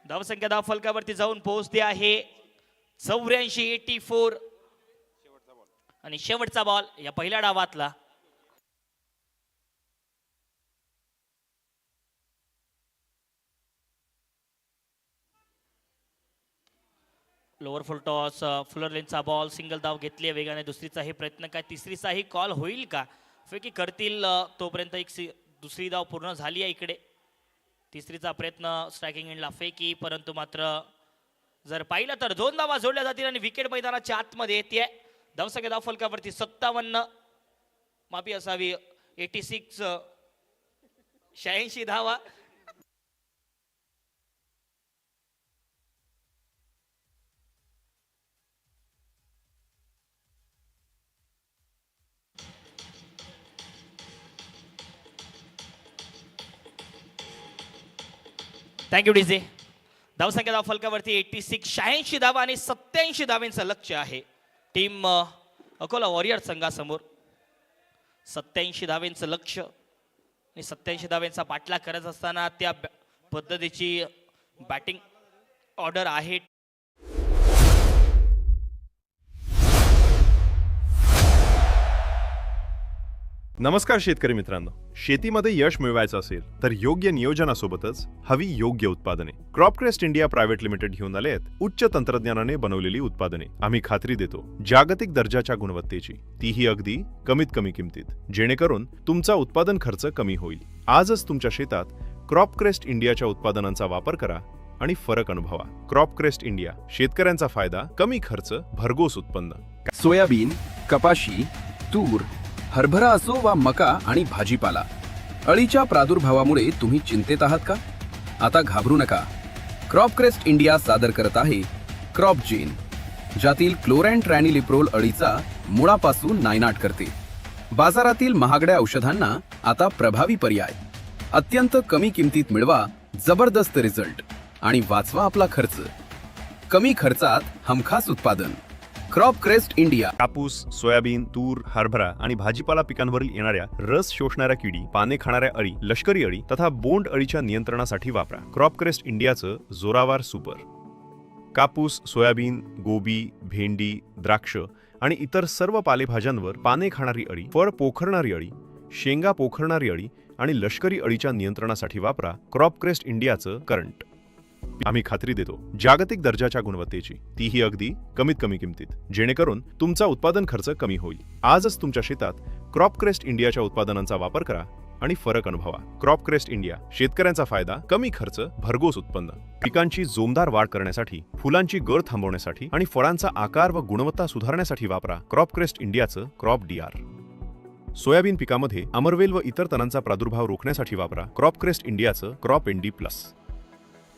धावसंख्या धाव फलकावरती जाऊन पोहोचते आहे 84 आणि शेवटचा बॉल या पहिल्या डावातला. लोअर फुल टॉस, फुलर लेनचा बॉल, सिंगल धाव घेतली आहे वेगाने. दुसरीचाही प्रयत्न, काय तिसरीचाही कॉल होईल का? फेकी करतील तोपर्यंत एक दुसरी धाव पूर्ण झाली आहे. इकडे तिसरीचा प्रयत्न स्ट्रायकिंग एंडला फेकी, परंतु मात्र जर पाहिलं तर 2 धावा जोडल्या जातील आणि विकेट मैदानाच्या आतमध्ये येते. धावसंख्या धाव फलकावरती 57 माफी असावी 86 धावा. Thank you DJ. धावसंख्या धाव फलकावरती 86 धावा आणि 87 धावांचं लक्ष्य आहे टीम अकोला वॉरियर्स संघासमोर. 87 धावांचं लक्ष्य आणि 87 धावांचा पाठलाग करत असताना त्या पद्धतीची बॅटिंग ऑर्डर आहे. नमस्कार शेतकरी मित्रांनो, शेतीमध्ये यश मिळवायचं असेल तर योग्य नियोजनासोबतच हवी योग्य उत्पादने. क्रॉपक्रेस्ट इंडिया प्रायव्हेट लिमिटेड घेऊन आले आहेत उच्च तंत्रज्ञानाने बनवलेली उत्पादने. आम्ही खात्री देतो जागतिक दर्जाच्या गुणवत्तेची, तीही अगदी कमीत कमी किमतीत, जेणेकरून तुमचा उत्पादन खर्च कमी होईल. आजच तुमच्या शेतात क्रॉपक्रेस्ट इंडियाच्या उत्पादनांचा वापर करा आणि फरक अनुभवा. क्रॉपक्रेस्ट इंडिया, शेतकऱ्यांचा फायदा, कमी खर्च, भरघोस उत्पन्न. सोयाबीन, कपाशी, तूर, हरभरा असो वा मका आणि भाजीपाला, अळीच्या प्रादुर्भावामुळे तुम्ही चिंतेत आहात का? आता घाबरू नका. क्रॉपक्रेस्ट इंडिया सादर करत आहे क्रॉपजेन, ज्यातील क्लोरॅन्ट्रॅनिलिप्रोल अळीचा मुळापासून नायनाट करते. बाजारातील महागड्या औषधांना आता प्रभावी पर्याय. अत्यंत कमी किमतीत मिळवा जबरदस्त रिझल्ट आणि वाचवा आपला खर्च. कमी खर्चात हमखास उत्पादन. क्रॉपक्रेस्ट इंडिया. कापूस, सोयाबीन, तूर, हरभरा आणि भाजीपाला पिकांवरील येणाऱ्या रस शोषणाऱ्या किडी, पाने खाणाऱ्या अळी, लष्करी अळी तथा बोंड अळीच्या नियंत्रणासाठी वापरा क्रॉपक्रेस्ट इंडियाचं जोरावर सुपर. कापूस, सोयाबीन, गोबी, भेंडी, द्राक्ष आणि इतर सर्व पालेभाज्यांवर पाने खाणारी अळी, फळ पोखरणारी अळी, शेंगा पोखरणारी अळी आणि लष्करी अळीच्या नियंत्रणासाठी वापरा क्रॉपक्रेस्ट इंडियाचं करंट. आम्ही खात्री देतो जागतिक दर्जाच्या गुणवत्तेची, तीही अगदी कमीत कमी किमतीत, जेणेकरून तुमचा उत्पादन खर्च कमी होईल. आजच तुमच्या शेतात क्रॉपक्रेस्ट इंडियाच्या उत्पादनांचा वापर करा आणि फरक अनुभवा. क्रॉपक्रेस्ट इंडिया, शेतकऱ्यांचा फायदा, कमी खर्च, भरघोस उत्पन्न. पिकांची जोमदार वाढ करण्यासाठी, फुलांची गळ थांबवण्यासाठी आणि फळांचा आकार व गुणवत्ता सुधारण्यासाठी वापरा क्रॉपक्रेस्ट इंडियाचं क्रॉप डीआर. सोयाबीन पिकामध्ये अमरवेल व इतर तणांचा प्रादुर्भाव रोखण्यासाठी वापरा क्रॉपक्रेस्ट इंडियाचं क्रॉप एनडी प्लस.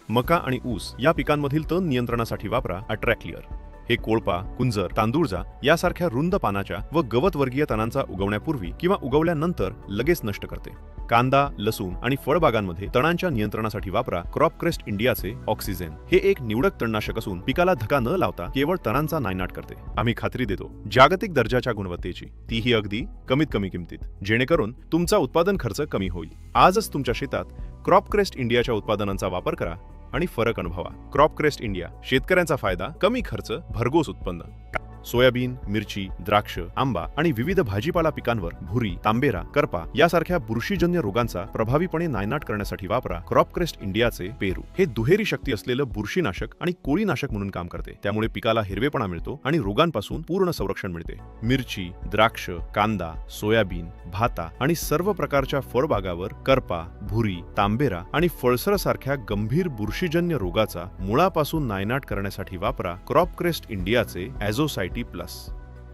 मका आणि ऊस या पिकांमधील तण नियंत्रणासाठी वापरा अट्रॅक्लिअर. हे कोळपा, कुंजर, तांदूळजा यासारख्या रुंद पानाच्या व गवतवर्गीय तणांचा उगवण्यापूर्वी किंवा उगवल्यानंतर लगेच नष्ट करते. कांदा, लसूण आणि फळबागांमध्ये तणांच्या नियंत्रणासाठी वापरा क्रॉपक्रेस्ट इंडियाचे ऑक्सिजन. हे एक निवडक तणनाशक असून पिकाला धक्का न लावता केवळ तणांचा नायनाट करते. आम्ही खात्री देतो जागतिक दर्जाच्या गुणवत्तेची, तीही अगदी कमीत कमी किमतीत, जेणेकरून तुमचा उत्पादन खर्च कमी होईल. आजच तुमच्या शेतात क्रॉपक्रेस्ट इंडियाच्या उत्पादनांचा वापर करा आणि फरक अनुभवा. क्रॉपक्रेस्ट इंडिया, शेतकऱ्यांचा फायदा, कमी खर्च, भरघोस उत्पन्न. सोयाबीन, मिरची, द्राक्ष, आंबा आणि विविध भाजीपाला पिकांवर भुरी, तांबेरा, करपा यासारख्या बुरशीजन्य रोगांचा प्रभावीपणे नायनाट करण्यासाठी वापरा क्रॉपक्रेस्ट इंडियाचे पेरू. हे दुहेरी शक्ती असलेलं बुरशीनाशक आणि कोळीनाशक म्हणून काम करते. त्यामुळे पिकाला हिरवेपणा मिळतो आणि रोगांपासून पूर्ण संरक्षण मिळते. मिरची, द्राक्ष, कांदा, सोयाबीन, भाता आणि सर्व प्रकारच्या फळबागावर करपा, भुरी, तांबेरा आणि फळसर सारख्या गंभीर बुरशीजन्य रोगाचा मुळापासून नायनाट करण्यासाठी वापरा क्रॉपक्रेस्ट इंडियाचे ॲझोसाइट प्लस.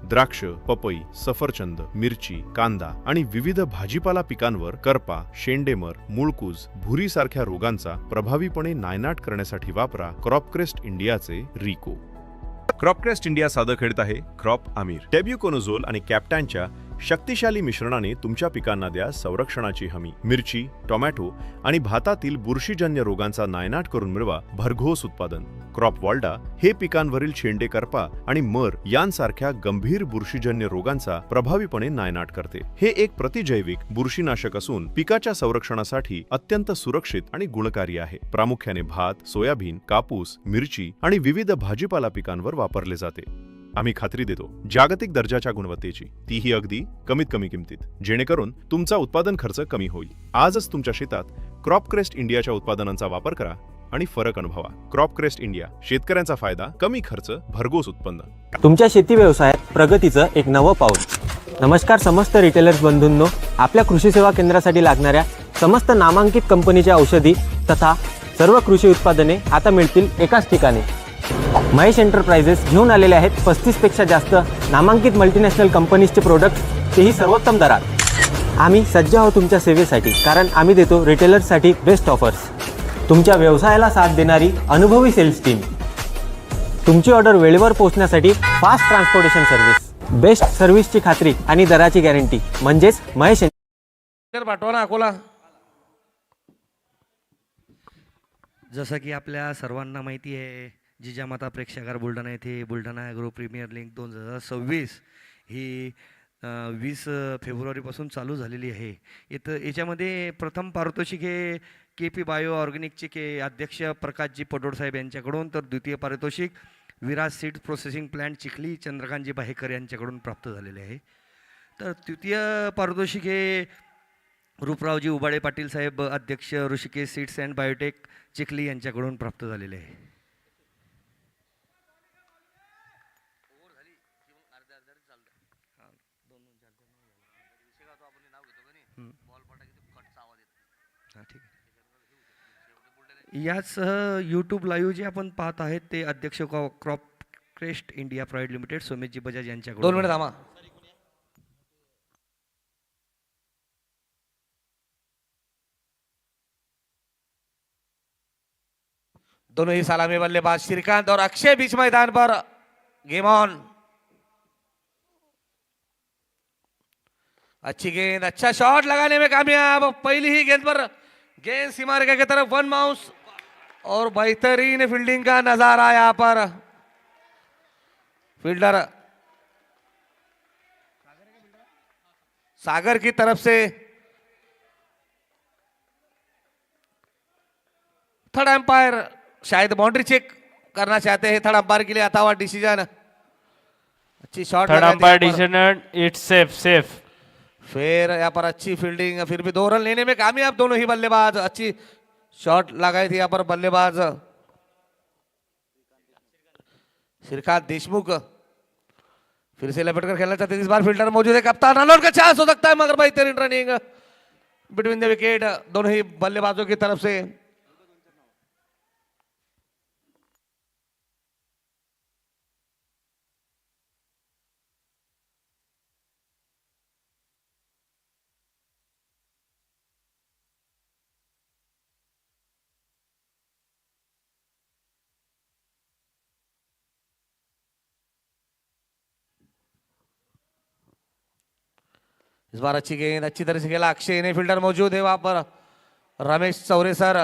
द्राक्ष, पपई, सफरचंद, मिरची, कांदा आणि विविध भाजीपाला पिकांवर करपा, शेंडेमर, मुळकूज, भुरी सारख्या रोगांचा प्रभावीपणे नायनाट करण्यासाठी वापरा क्रॉपक्रेस्ट इंडियाचे रिको. क्रॉपक्रेस्ट इंडिया सादर करीत आहे क्रॉप आमिर. टेब्युकोनोझोल आणि कॅप्टॅनच्या शक्तिशाली मिश्रणाने तुमच्या पिकांना द्या संरक्षणाची हमी. मिरची, टोमॅटो आणि भातातील बुरशीजन्य रोगांचा नायनाट करून मिळवा भरघोस उत्पादन. क्रॉप वॉल्डा हे पिकांवरील शेंडे, करपा आणि मर यांसारख्या गंभीर बुरशीजन्य रोगांचा प्रभावीपणे नायनाट करते. हे एक प्रतिजैविक बुरशीनाशक असून पिकाच्या संरक्षणासाठी अत्यंत सुरक्षित आणि गुणकारी आहे. प्रामुख्याने भात, सोयाबीन, कापूस, मिरची आणि विविध भाजीपाला पिकांवर वापरले जाते. आम्ही खात्री देतो जागतिक दर्जाच्या गुणवत्तेची, तीही अगदी कमीत कमी किमतीत, जेणेकरून तुमचा उत्पादन खर्च कमी होईल. आजच तुमच्या शेतात क्रॉपक्रेस्ट इंडियाच्या उत्पादनांचा वापर करा आणि फरक अनुभवा. क्रॉपक्रेस्ट इंडिया, शेतकऱ्यांचा फायदा, कमी खर्च, भरघोस उत्पन्न. तुमच्या शेती व्यवसायात प्रगतीचं एक नवं पाऊल. नमस्कार समस्त रिटेलर्स बंधूंनो, आपल्या कृषी सेवा केंद्रासाठी लागणाऱ्या समस्त नामांकित कंपनीच्या औषधी तथा सर्व कृषी उत्पादने आता मिळतील एकाच ठिकाणी. महेश एंटरप्राइजेस घेऊन आलेले आहेत 35 पेक्षा जास्त नामांकित मल्टीनॅशनल कंपनीजचे प्रोडक्ट्स, तेही सर्वोत्तम दरात. आम्ही सज्ज आहोत तुमच्या सेवेसाठी, कारण आम्ही देतो रिटेलर्ससाठी बेस्ट ऑफर्स. तुमच्या व्यवसायाला साथ देणारी अनुभवी सेल्स टीम, तुमची ऑर्डर वेळेवर पोहोचण्यासाठी फास्ट ट्रान्सपोर्टेशन सर्व्हिस, बेस्ट सर्व्हिसची खात्री आणि दराची गॅरंटी म्हणजेच महेश. पाठवा ना अकोला. जसं की आपल्या सर्वांना माहिती आहे, जिजामाता प्रेक्षागार बुलढाणा येथे बुलढाणा ॲग्रो प्रीमियर लीग 2026 ही 20 फेब्रुवारीपासून चालू झालेली आहे. याच्यामध्ये प्रथम पारितोषिक हे KP बायो ऑर्गॅनिकचे अध्यक्ष प्रकाशजी पडोड साहेब यांच्याकडून, तर द्वितीय पारितोषिक Viraj seeds processing plant Chikhli Chandrakantji Bahekar यांच्याकडून प्राप्त झालेले आहे. तर तृतीय पारितोषिक हे रूपरावजी उबाळे पाटील साहेब अध्यक्ष Rishikesh seeds and biotech Chikhli यांच्याकडून प्राप्त झालेले आहे. हां ठीक आहे. यासह यूट्यूब लाईव्ह जे आपण पाहत आहेत ते अध्यक्ष crop crest India private limited Someshji Bajaj यांच्याकडून. 2 मिनिट थांबा. दोनों ही सलामी बल्लेबाज श्रीकांत और अक्षय बीच मैदान पर. Game on. अच्छी गेंद, अच्छा शॉट लगाने में कामयाब. पहली ही गेंद पर गेंद सीमा रेखा की तरफ 1 बाउंस और बेहतरीन फील्डिंग का नजारा यहां पर. फील्डर सागर की तरफ से थर्ड एम्पायर शायद बाउंड्री चेक करना चाहते हैं. थर्ड अंपायर के लिए आता हुआ डिसीजन. अच्छी shot. Third umpire decision, it's safe. फिर यहाँ पर अच्छी फील्डिंग, फिर भी 2 रन लेने में कामयाब दोनों ही बल्लेबाज. अच्छी शॉट लगाई थी यहाँ पर बल्लेबाज श्रीकांत देशमुख. फिर से लपेट कर खेलना चाहते हैं. इस बार फील्डर मौजूद है. कप्तान रनआउट का चांस हो सकता है मगर बेहतरीन रनिंग बिटवीन द विकेट दोनों ही बल्लेबाजों की तरफ से. इस बार अच्छी गेंद, अच्छी तरह से खेला अक्षय ने. फील्डर मौजूद है वहां पर रमेश चौरे सर.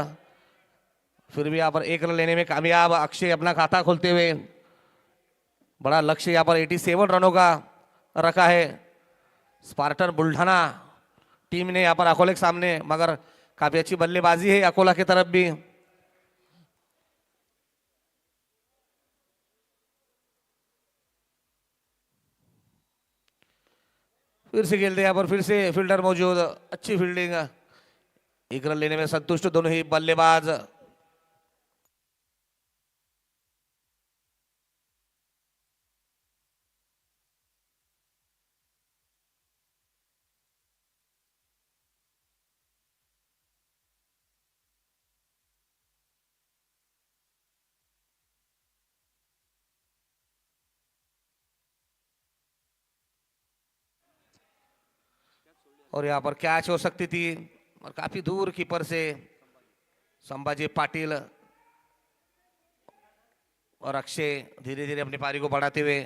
फिर भी यहाँ पर 1 रन लेने में कामयाब अक्षय अपना खाता खोलते हुए. बड़ा लक्ष्य यहाँ पर 87 रनों का रखा है. स्पार्टन बुल्ढाना टीम ने यहाँ पर अकोले के सामने, मगर काफी अच्छी बल्लेबाजी है अकोला की तरफ भी. फिर से खेलते यहाँ पर, फिर से फील्डर मौजूद. अच्छी फील्डिंग. 1 रन लेने में संतुष्ट दोनों ही बल्लेबाज. और यहाँ पर कैच हो सकती थी और काफी दूर कीपर से संभाजी पाटिल और अक्षय धीरे धीरे अपनी पारी को बढ़ाते हुए.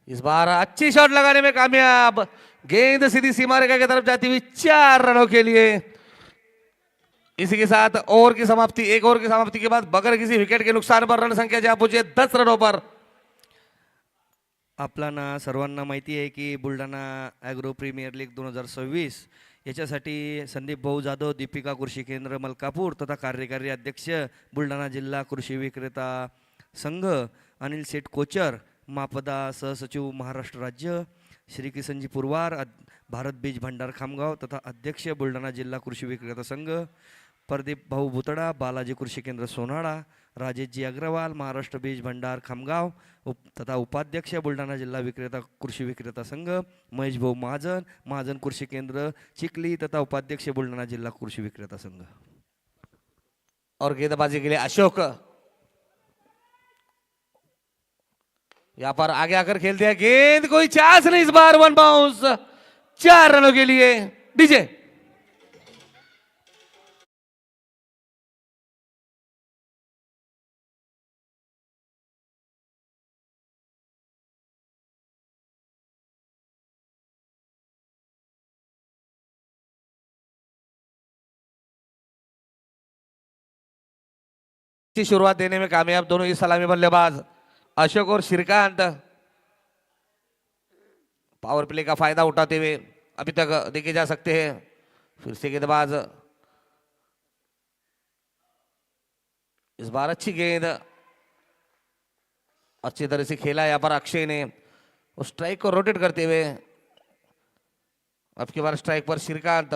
इस बार अच्छी शॉट लगाने में कामयाब. गेंद सीधी सीमा रेखा की तरफ जाती हुई 4 रनों के लिए. इसी के साथ ओवर की समाप्ति. 1 ओवर की समाप्ति के बाद बगैर किसी विकेट के नुकसान पर रन संख्या जहां पहुंचे 10 रनों पर. आपल्याला सर्वांना माहिती आहे की बुलढाणा ॲग्रो प्रीमियर लीग 2026 याच्यासाठी संदीप भाऊ जाधव, दीपिका कृषी केंद्र मलकापूर तथा कार्यकारी अध्यक्ष बुलढाणा जिल्हा कृषी विक्रेता संघ अनिल सेठ कोचर, मापदा सहसचिव महाराष्ट्र राज्य श्री किसनजी पुरवार, भारत बीज भंडार खामगाव तथा अध्यक्ष बुलढाणा जिल्हा कृषी विक्रेता संघ प्रदीप भाऊ भुतडा, बालाजी कृषी केंद्र सोनाळा, राजेशजी अग्रवाल, महाराष्ट्र बीज भंडार खामगाव तथा उपाध्यक्ष बुलढाणा जिल्हा विक्रेता कृषी विक्रेता संघ महेश भाऊ महाजन, महाजन कृषी केंद्र चिखली तथा उपाध्यक्ष बुलढाणा जिल्हा कृषी विक्रेता संघ. और गेंदबाजी के लिए अशोक यहाँ पर आगे आकर खेलते हैं. गेंद कोई चांस नहीं. इस बार 1 बाउंस. 4 रनों के लिए. डीजे अच्छी शुरुआत देने में कामयाब दोनों ही सलामी बल्लेबाज अशोक और श्रीकांत। पावर प्ले का फायदा उठाते हुए अभी तक देखे जा सकते हैं। फिर से गेंदबाज, इस बार अच्छी गेंद, अच्छी तरह से खेला यहाँ पर अक्षय ने उस स्ट्राइक को रोटेट करते हुए। अब की बार स्ट्राइक पर श्रीकांत।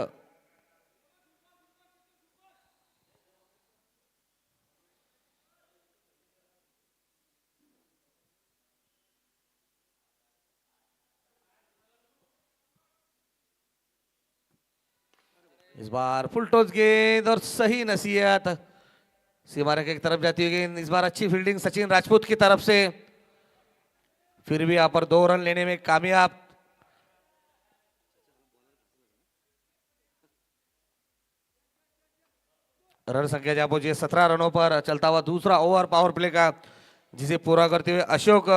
इस बार फुल टॉस गेंद और सही नसीहत, सीमा रेखा की तरफ जाती हुई गेंद। इस बार अच्छी फील्डिंग सचिन राजपूत की तरफ से, फिर भी यहाँ पर 2 रन लेने में कामयाब। रन संख्या जहाँ पहुंची 17 रनों पर चलता हुआ दूसरा ओवर पावर प्ले का, जिसे पूरा करते हुए अशोक।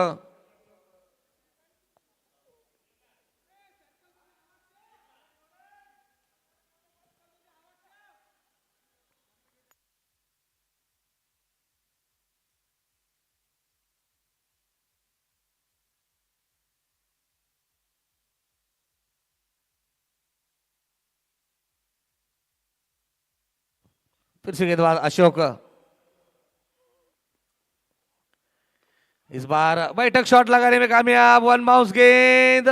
फिर से गेंदबाज अशोक। इस बार बैठक शॉट लगाने में कामयाब। 1 बाउंस गेंद,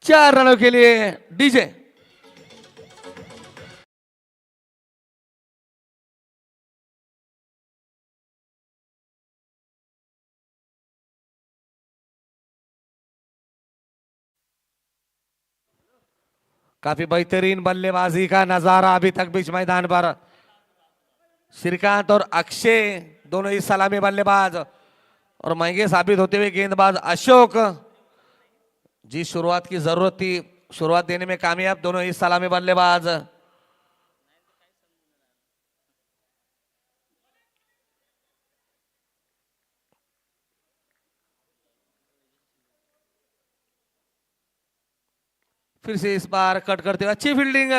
4 रनों के लिए डीजे। काफी बेहतरीन बल्लेबाजी का नजारा अभी तक बीच मैदान पर। श्रीकांत और अक्षय दोनों ही सलामी बल्लेबाज, और महंगे साबित होते हुए गेंदबाज अशोक, जी शुरुआत की जरूरत थी, शुरुआत देने में कामयाब दोनों ही सलामी बल्लेबाज। फिर से इस बार कट करते हुए अच्छी फील्डिंग।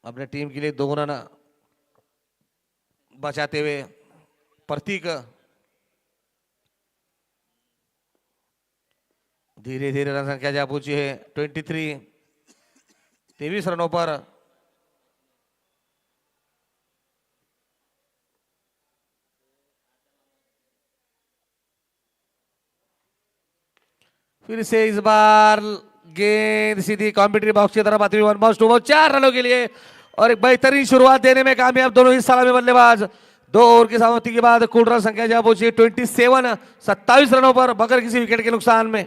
अपने टीम के लिए 2 रन बचाते हुए प्रतीक धीरे धीरे रन संख्या जा पहुंची है 23, 23 रनों पर। फिर से इस बार गेंद सीधी कॉम्पिटिटिव बॉक्स की तरफ आती हुई 1 बाउंस 2 बॉल, 4 रनों के लिए, और एक बेहतरीन शुरुआत देने में कामयाब दोनों ही सलामी बल्लेबाज। 2 ओवर की समाप्ति के बाद कुल रन संख्या जहां पहुंची 27, 27 रनों पर बगैर किसी विकेट के नुकसान में।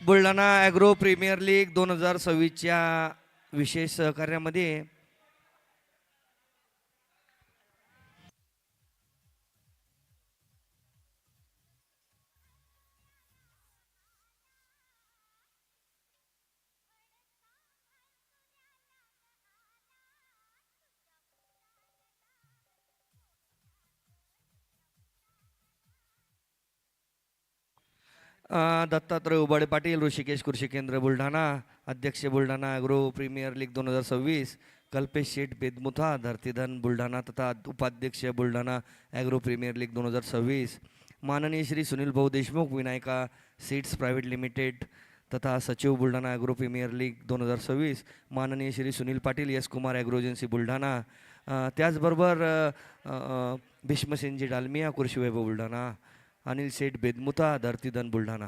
बुलढाणा ॲग्रो प्रीमियर लीग 2026च्या विशेष सहकार्यामध्ये दत्तात्रय उबाळे पाटील, ऋषिकेश कृषी केंद्र बुलढाणा, अध्यक्ष Buldhana agro premier league 2026, Kalpesh Sheth Bedmutha Dhartidhan Buldhana तथा उपाध्यक्ष बुलढाणा ॲग्रो प्रीमियर लीग 2026, माननीय श्री सुनील भाऊ Deshmukh, Vinayaka seeds private limited तथा सचिव बुलढाणा ॲग्रो प्रीमियर लीग 2026, माननीय Shri Sunil Patil, yes Kumar agro agency Buldhana, त्याचबरोबर भीष्मसेनजी डालमिया कृषी वैभव बुलढाणा, अनिल शेठ बेदमुथा धरतीधन बुलढाणा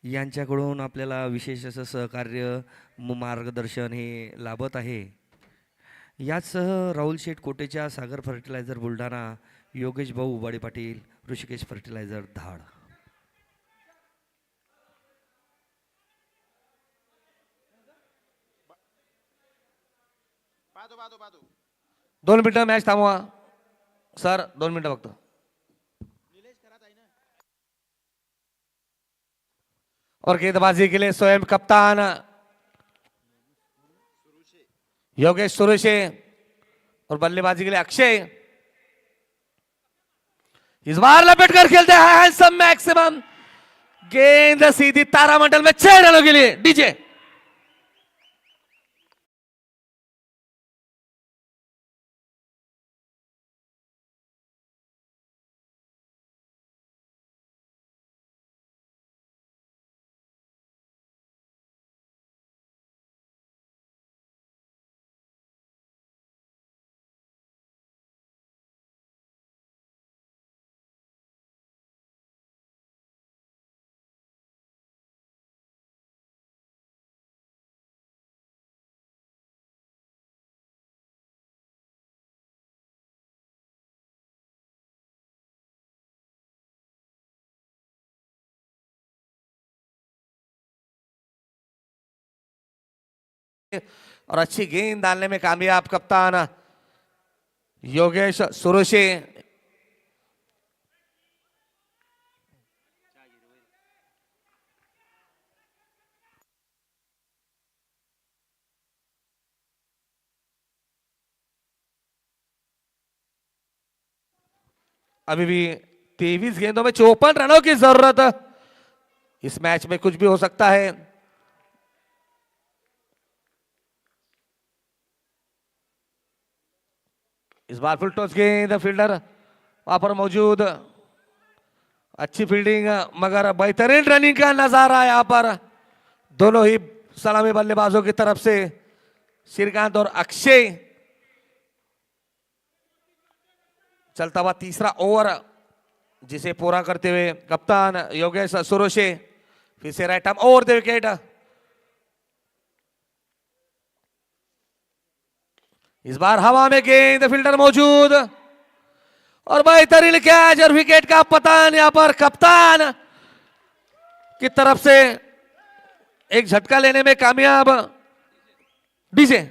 यांच्याकडून आपल्याला विशेष असं सहकार्य मार्गदर्शन हे लाभत आहे। याचसह राहुल शेठ कोटेच्या सागर फर्टिलायझर बुलढाणा, योगेश भाऊ उबाळे पाटील, ऋषिकेश फर्टिलायझर धाड। 2 मिनिटं मॅच थांबवा सर, 2 मिनिटं फक्त। और गेंदबाजी के लिए स्वयं कप्तान योगेश सुरेशे और बल्लेबाजी के लिए अक्षय। इस बार लपेट कर खेलते हैं हैंडसम मैक्सिमम, गेंद सीधी तारामंडल में 6 रनों के लिए। डीजे और अच्छी गेंद डालने में कामयाब कप्तान योगेश सुरोशे। अभी भी 23 गेंदों में 54 रनों की जरूरत। इस मैच में कुछ भी हो सकता है। इस बार फुल टॉस गेंद, फील्डर वहां पर मौजूद, अच्छी फील्डिंग मगर बेहतरीन रनिंग का नजारा है यहां पर दोनों ही सलामी बल्लेबाजों की तरफ से, श्रीकांत और अक्षय। चलता हुआ तीसरा ओवर जिसे पूरा करते हुए कप्तान योगेश सुरोशे फिर से right arm over the wicket. इस बार हवा में गेंद, फील्डर मौजूद और बेहतरीन कैच और विकेट का पतन यहां पर कप्तान की तरफ से एक झटका लेने में कामयाब। डीजे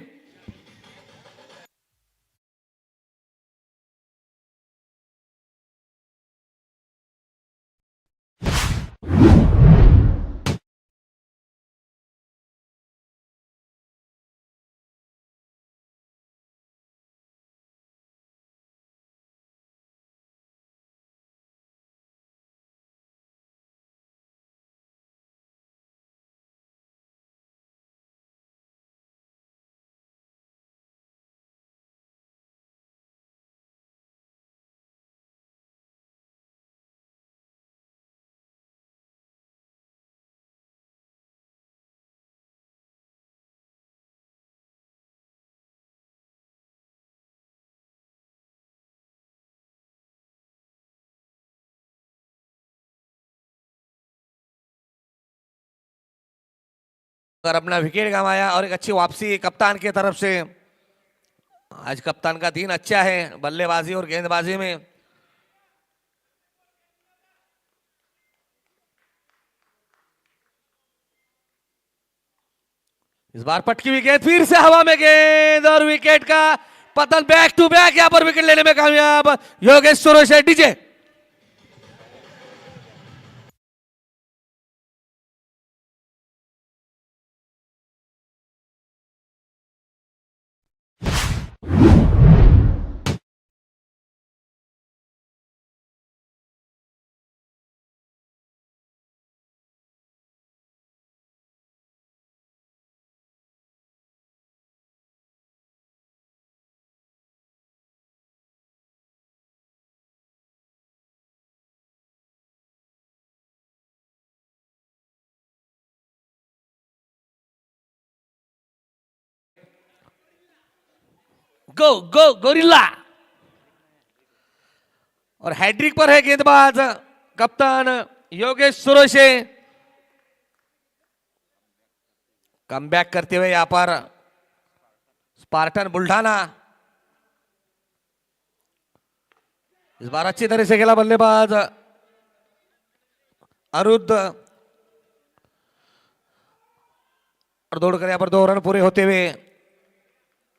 और अपना विकेट गंवाया और एक अच्छी वापसी कप्तान की तरफ से। आज कप्तान का दिन अच्छा है बल्लेबाजी और गेंदबाजी में। इस बार पटकी हुई गेंद, फिर से हवा में गेंद और विकेट का पतन। बैक टू बैक यहां पर विकेट लेने में कामयाब योगेश सुरोशे। डीजे गो गो गोरिल्ला और हैट्रिक पर है गेंदबाज कप्तान योगेश सुरोशे। कमबैक करते हुए यहां पर स्पार्टन बुल्ढाना। इस बार अच्छी तरह से खेला बल्लेबाज अरुद और दौड़कर यहां पर 2 रन पूरे होते हुए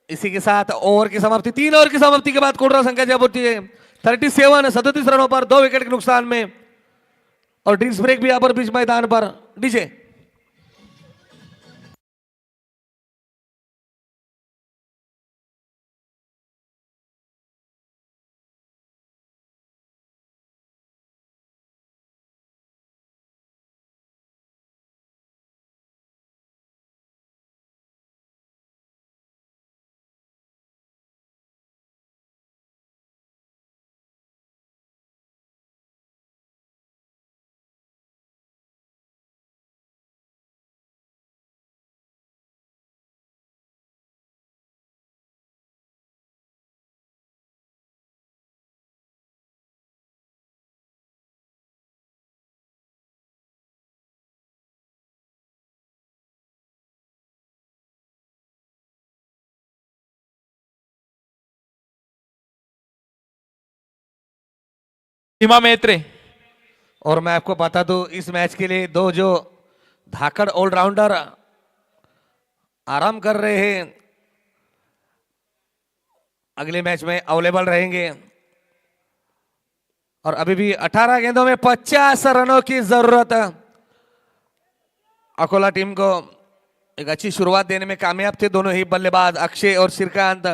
इसी के साथ ओवर की समाप्ति। 3 ओवर की समाप्ति के बाद कोटरा संख्या जब होती है 37 रनों पर 2 विकेट के नुकसान में और ड्रिंक्स ब्रेक भी यहां पर बीच मैदान पर। डीजे हिमा मेत्रे. और मैं आपको बता दूं इस मैच के लिए दो जो धाकड़ ऑलराउंडर आराम कर रहे हैं अगले मैच में अवेलेबल रहेंगे। और अभी भी 18 गेंदों में 50 रनों की जरूरत है। अकोला टीम को एक अच्छी शुरुआत देने में कामयाब थे दोनों ही बल्लेबाज अक्षय और श्रीकांत,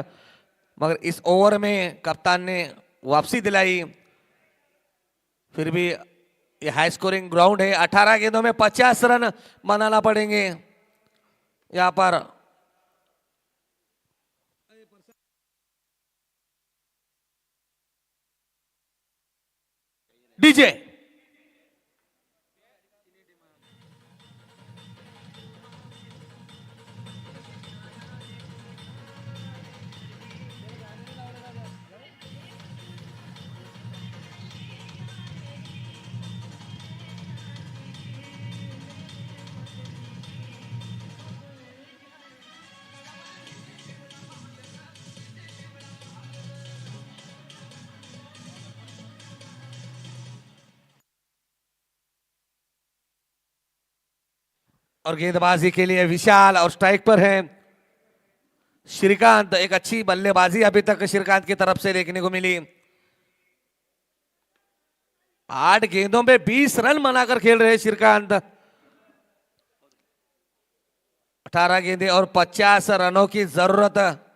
मगर इस ओवर में कप्तान ने वापसी दिलाई। फिर भी ये हाई स्कोरिंग ग्राउंड है। 18 गेंदों में 50 रन बनाना पड़ेंगे यहां पर। डीजे और गेंदबाजी के लिए विशाल और स्ट्राइक पर है श्रीकांत। एक अच्छी बल्लेबाजी अभी तक श्रीकांत की तरफ से देखने को मिली। 8 गेंदों में 20 रन बनाकर खेल रहे श्रीकांत। 18 गेंदे और 50 रनों की जरूरत।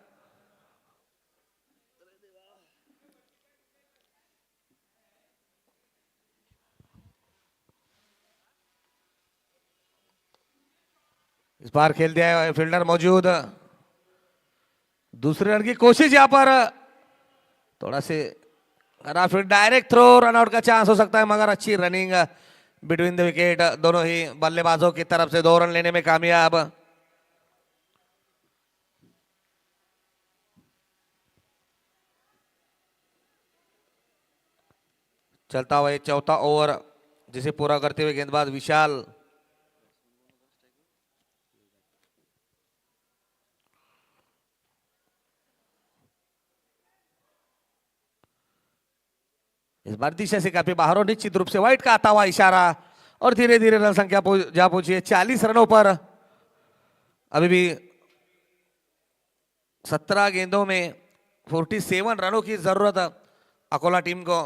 इस बार खेल दिया है फील्डर मौजूद। दूसरे रन की कोशिश यहां पर थोड़ा से फिर डायरेक्ट थ्रो रन आउट का चांस हो सकता है, मगर अच्छी रनिंग बिटवीन द विकेट। दोनों ही बल्लेबाजों की तरफ से 2 रन लेने में कामयाब। चलता हुआ चौथा ओवर जिसे पूरा करते हुए गेंदबाज विशाल इस बार दिशा से काफी बाहर और निश्चित रूप से वाइट का आता हुआ इशारा और धीरे धीरे रन संख्या जा पहुंची है 40 रनों पर। अभी भी 17 गेंदों में 47 रनों की जरूरत अकोला टीम को।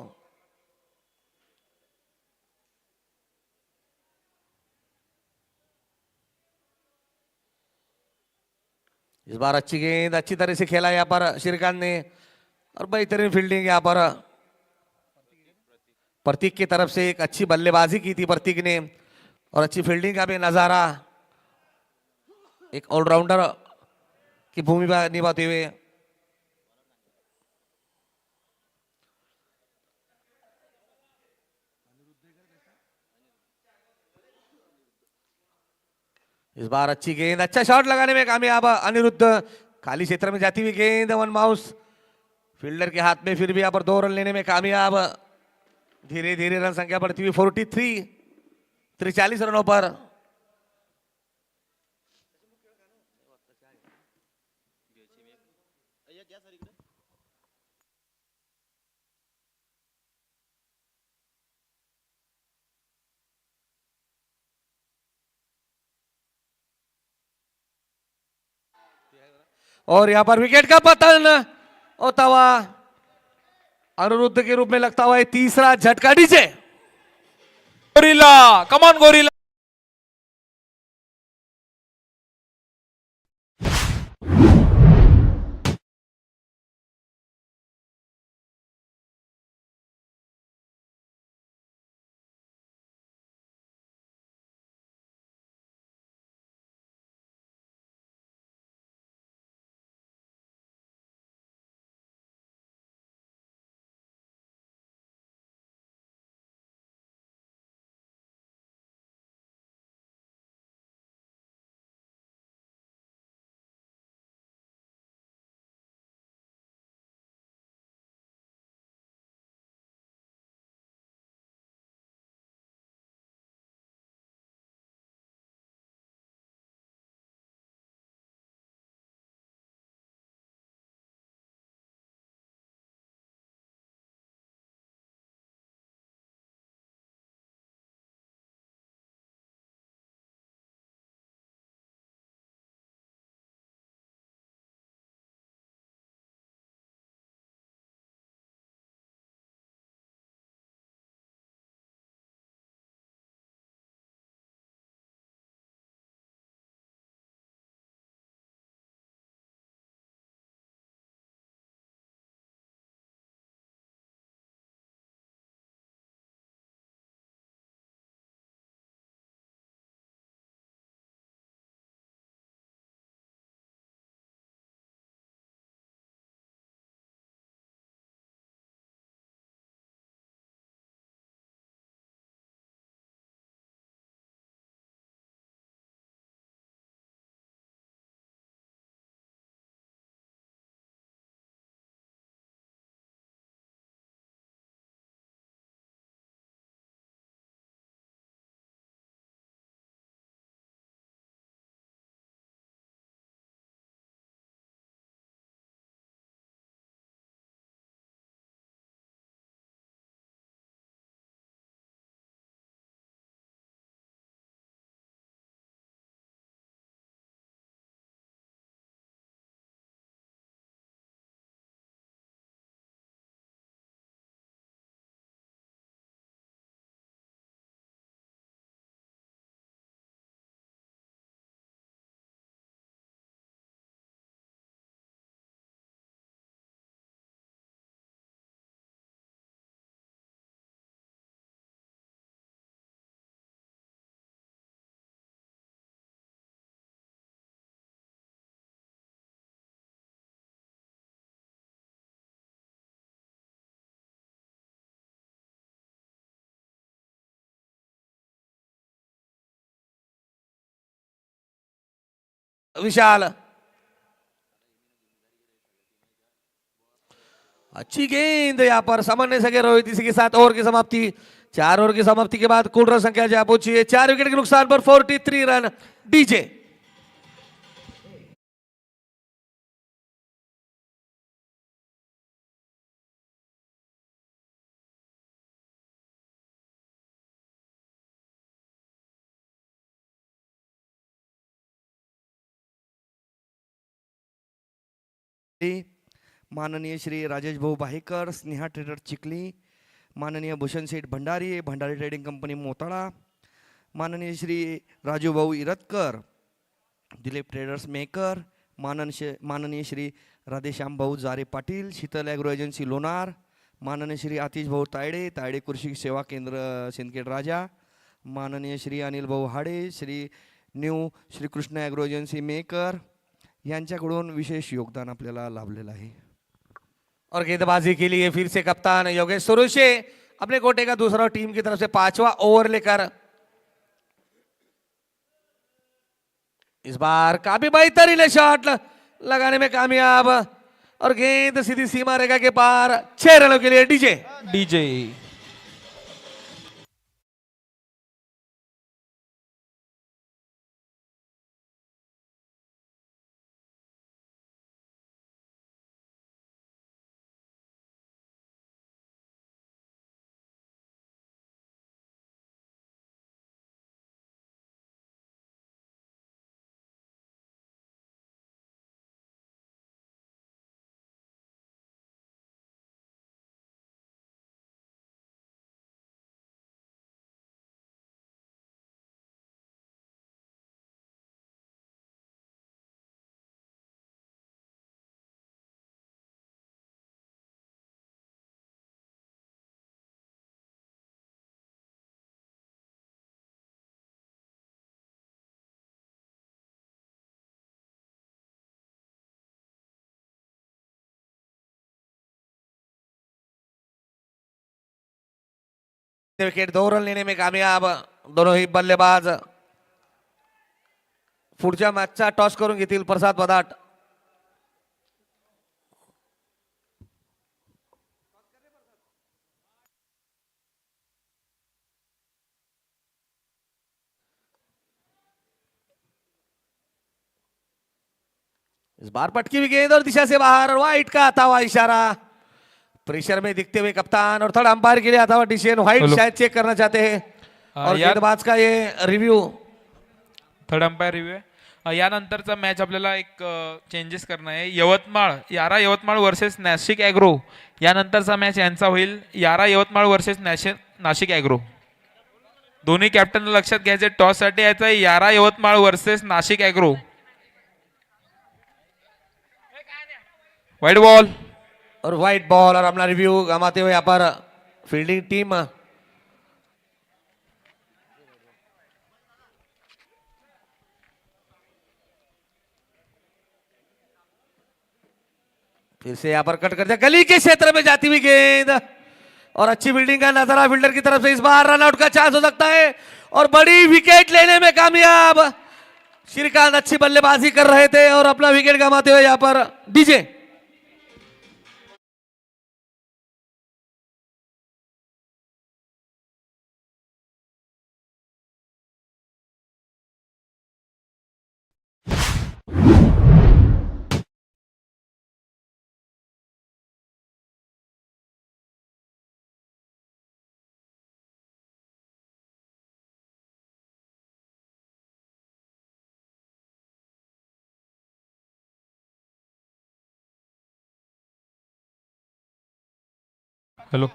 इस बार अच्छी गेंद अच्छी तरह से खेला यहां पर श्रीकांत ने और बेहतरीन फील्डिंग यहां पर प्रतीक की तरफ से। एक अच्छी बल्लेबाजी की थी प्रतीक ने और अच्छी फील्डिंग का भी नजारा एक ऑलराउंडर की भूमिका निभाते हुए। इस बार अच्छी गेंद अच्छा शॉट लगाने में कामयाब अनिरुद्ध। खाली क्षेत्र में जाती हुई गेंद वन माउस फील्डर के हाथ में, फिर भी यहां पर 2 रन लेने में कामयाब। धीरे धीरे रन संख्या बढ़ती हुई 43 रनों पर। और यहां पर विकेट का पतन होता हुआ अनिरुद्ध के रूप में लगता हुआ है तीसरा झटका। DJ gorilla, come on gorilla. Vishal, अच्छी गेंद यहाँ पर सामान्य सके रोहित। इसी के साथ ओवर की समाप्ति, 4 ओवर की समाप्ति के बाद कुल रन संख्या जहाँ पहुंची है 4 विकेट के नुकसान पर 43 रन। डीजे माननीय श्री राजेश भाऊ बाहेकर, स्नेहा ट्रेडर चिखली, माननीय भूषण शेठ भंडारी, भंडारी ट्रेडिंग कंपनी मोताळा, माननीय श्री राजू भाऊ इरतकर, दिलीप ट्रेडर्स मेकर, माननीय श्री राधेश्याम भाऊ जारे पाटील, शीतल ॲग्रो एजन्सी लोणार, माननीय श्री आतिश भाऊ तायडे, तायडे कृषी सेवा केंद्र सिंदखेड राजा, माननीय श्री अनिल भाऊ हाडे, Shri Shri Krishna agro agency maker यांच्याकडून विशेष योगदान आपल्याला लाभलेलं आहे। और गेंदबाजी के लिए फिर से कप्तान योगेश सुरुशे अपने कोटे का दूसरा टीम की तरफ से 5वां ओवर लेकर इस बार काफी बेहतरीन शॉट लगाने में कामयाब और गेंद सीधी सीमा रेखा के पार। 6 रनों के लिए डीजे। डीजे विकेट 2 रन लेने में कामयाब दोनों ही बल्लेबाज। पुढच्या मॅचचा टॉस करून घेतील प्रसाद पदाट। इस बार पटकी हुई गेंद और दिशा से बाहर, वाइट का आता हुआ इशारा। प्रेशर में दिखते हुए कप्तान और थर्ड अंपायर के लिए आता हुआ डिसीजन व्हाइट शायद चेक करना चाहते हैं और गेंदबाज का ये रिव्यू। थर्ड अंपायर रिव्ह्यू आहे। यानंतरचा मॅच आपल्याला एक चेंजेस करणं आहे। यवतमाळ वर्सेस नाशिक ॲग्रो यानंतरचा मॅच यांचा होईल। Yavatmal versus Nashik agro. दोन्ही कॅप्टन लक्षात घ्यायचे, टॉस साठी यायचं आहे Yavatmal versus Nashik agro. White ball और व्हाइट बॉल और अपना रिव्यू गमाते हुए यहाँ पर फील्डिंग टीम। फिर से यहाँ पर कट करते गली के क्षेत्र में जाती हुई गेंद और अच्छी फील्डिंग का नजारा फील्डर की तरफ से। इस बार रन आउट का चांस हो सकता है और बड़ी विकेट लेने में कामयाब। श्रीकांत अच्छी बल्लेबाजी कर रहे थे और अपना विकेट गमाते हुए यहाँ पर डीजे। हॅलो,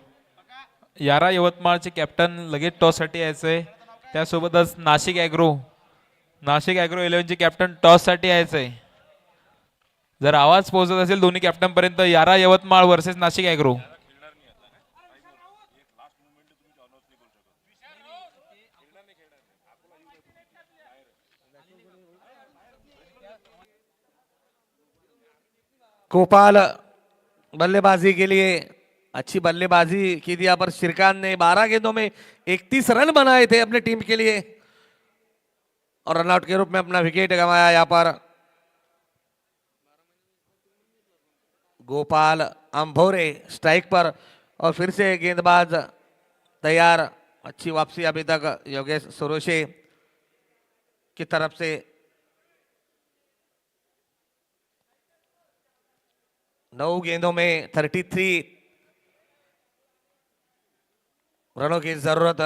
यवतमाळचे कॅप्टन लगेच टॉस साठी यायचंय। त्यासोबतच नाशिक ॲग्रो 11चे कॅप्टन टॉस साठी यायचंय। जर आवाज पोहोचत असेल दोन्ही कॅप्टन पर्यंत, यवतमाळ वर्सेस नाशिक ॲग्रो। गोपाल बल्लेबाजी के लिए अच्छी बल्लेबाजी की थी यहाँ पर। श्रीकांत ने 12 गेंदों में 31 रन बनाए थे अपने टीम के लिए और रनआउट के रूप में अपना विकेट गंवाया यहाँ पर गोपाल अंभोरे स्ट्राइक पर और फिर से गेंदबाज तैयार। अच्छी वापसी अभी तक योगेश सुरोशे की तरफ से। 9 गेंदों में 33 रनों की जरूरत।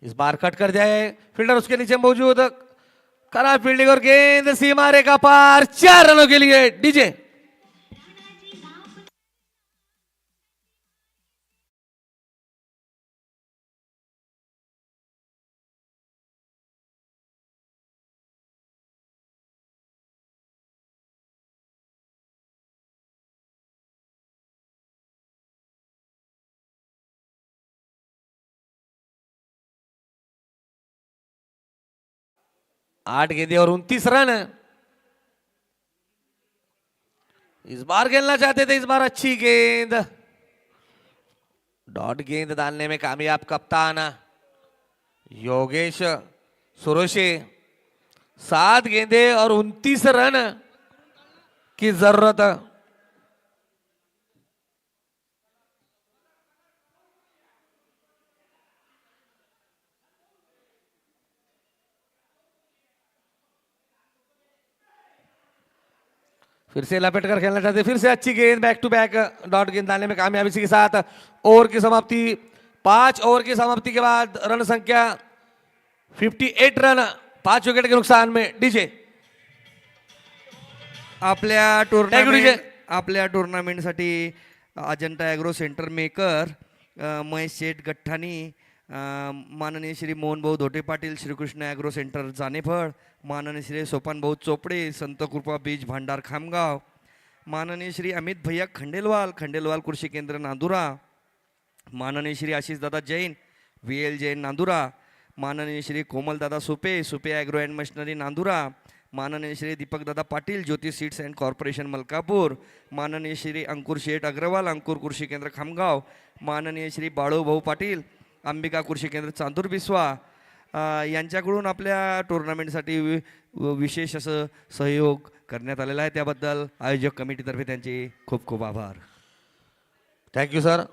इस बार कट कर जाए, फील्डर उसके नीचे मौजूद, करा फील्डिंग और गेंद सीमा रेखा पार, 4 रनों के लिए डीजे। आठ गेंदे और 29 रन। इस बार खेलना चाहते थे, इस बार अच्छी गेंद, डॉट गेंद डालने में कामयाब कप्तान योगेश सुरोशे। 7 गेंदे और 29 रन की जरूरत। फिर से लपेट कर खेलना चाहते, फिर से अच्छी गेंद, बैक टू बैक डॉट गेंद डालने में कामयाबी। इसी के साथ ओवर की समाप्ति। 5 ओवर की समाप्ति के बाद रन संख्या 58 रन, 5 विकेट के नुकसान में डीजे। आपल्या टुर्नामेंटसाठी Ajanta agro centre maker Mahesh Sheth Gaththani, माननीय श्री मोहनभाऊ धोटे पाटील, श्रीकृष्ण ॲग्रो सेंटर जानेफळ, माननीय श्री सोपानभाऊ चोपडे, संत कृपा बीज भांडार खामगाव, माननीय श्री अमित भैया खंडेलवाल कृषी केंद्र नांदुरा, माननीय श्री आशिषदादा जैन, VL जैन नांदुरा, माननीय Shri Komaldada Supe agro and machinery Nandura, माननीय Shri Deepakdada Patil, Jyoti seeds and corporation Malkapur, माननीय श्री अंकुर शेठ अग्रवाल, अंकुर कृषी केंद्र खामगाव, माननीय श्री बाळूभाऊ पाटील, अंबिका कृषी केंद्र चांदूर बिस्वा, यांच्याकडून आपल्या टुर्नामेंटसाठी विशेष असं सहयोग करण्यात आलेला आहे, त्याबद्दल आयोजक कमिटीतर्फे त्यांचे खूप खूप आभार। Thank you sir.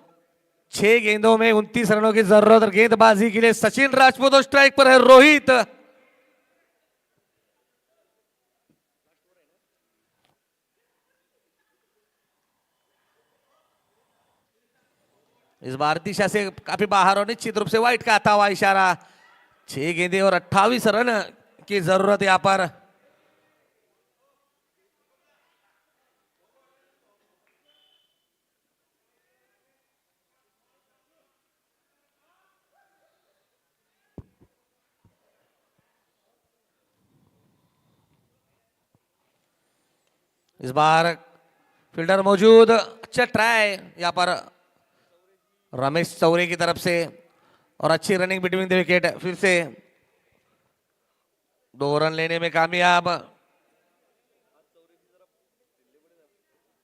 6 गेंदों में 29 रनों की जरूरत और गेंदबाजी के लिए सचिन राजपूत और स्ट्राइक पर है रोहित। इस बार दिशा से काफी बाहर और निश्चित रूप से वाइट का आता हुआ इशारा। 6 गेंदे और 28 रन की जरूरत यहां पर। इस बार फील्डर मौजूद, अच्छा ट्राई यहां पर रमेश चौरे की तरफ से और अच्छी रनिंग बिटवीन द विकेट। फिर से 2 रन लेने में कामयाब।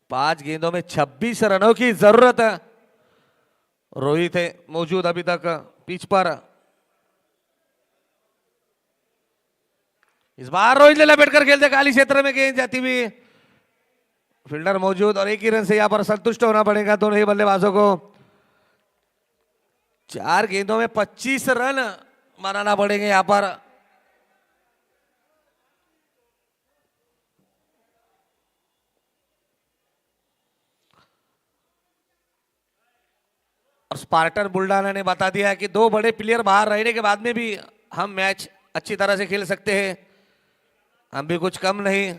5 गेंदों में 26 रनों की जरूरत। रोहित है मौजूद अभी तक पिच पर। इस बार रोहित ने लपेट कर खेलते, खाली क्षेत्र में गेंद जाती हुई, फील्डर मौजूद और 1 ही रन से यहां पर संतुष्ट होना पड़ेगा दोनों ही बल्लेबाजों को। 4 गेंदों में 25 रन बनाना पड़ेंगे यहां पर। और स्पार्टन बुल्डाना ने बता दिया है कि 2 बड़े प्लेयर बाहर रहने के बाद में भी हम मैच अच्छी तरह से खेल सकते हैं, हम भी कुछ कम नहीं।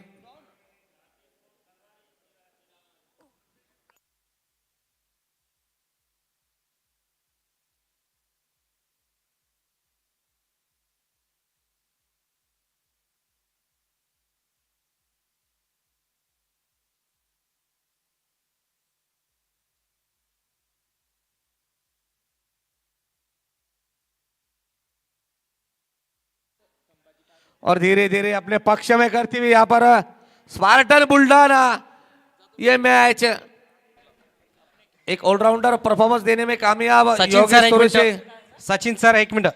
और धीरे धीरे अपने पक्ष में करती हुई यहां पर स्पार्टन बुल्डाना ये मैच एक ऑलराउंडर परफॉर्मेंस देने में कामयाब। Sachin sir 1 minute.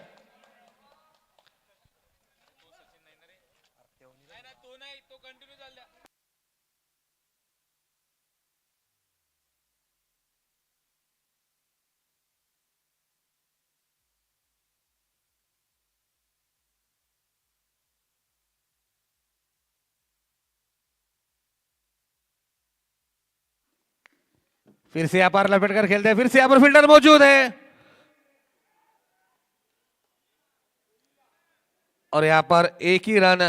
फिर से यहाँ पर लपेट कर खेलते हैं, फिर से यहाँ पर फील्डर मौजूद है और यहाँ पर एक ही रन,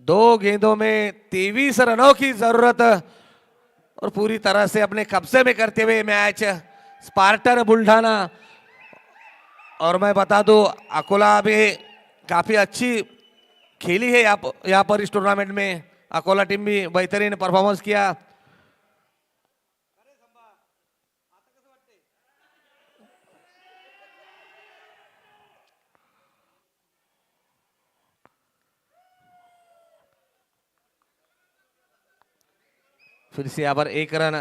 2 गेंदों में 23 रनों की जरूरत और पूरी तरह से अपने कब्जे में करते हुए मैच स्पार्टन बुल्ढाना। और मैं बता दूं अकोला भी काफी अच्छी खेली है यहाँ पर इस टूर्नामेंट में। अकोला टीम भी बेहतरीन परफॉर्मेंस किया। फिर से यहाँ पर एक रन,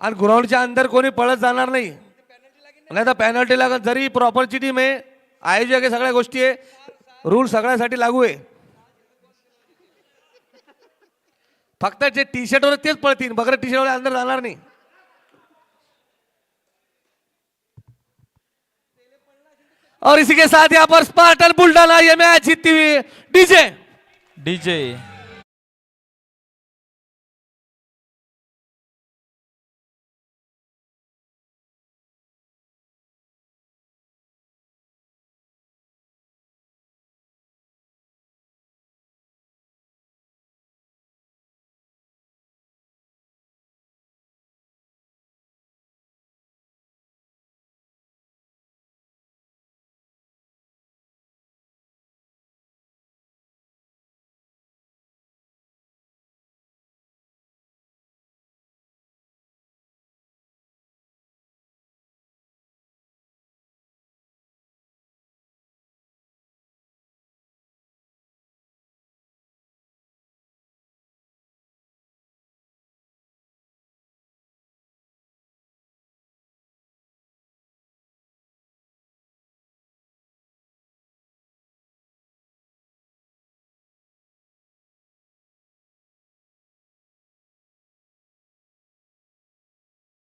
आणि ग्राउंडच्या अंदर कोणी पळत जाणार नाही, नाही तर पेनल्टी लागत. जरी प्रॉपरची टीम आहे, आयोजक आहे, सगळ्या गोष्टी आहे, रूल सगळ्यासाठी लागू आहे. फक्त जे टी शर्ट वर तेच पळतील, बगर टी शर्ट वाले अंदर जाणार नाही. और इसी के साथ यहाँ पर स्पार्टन बुल्ढाना ये मैच जीतती हुई डीजे डीजे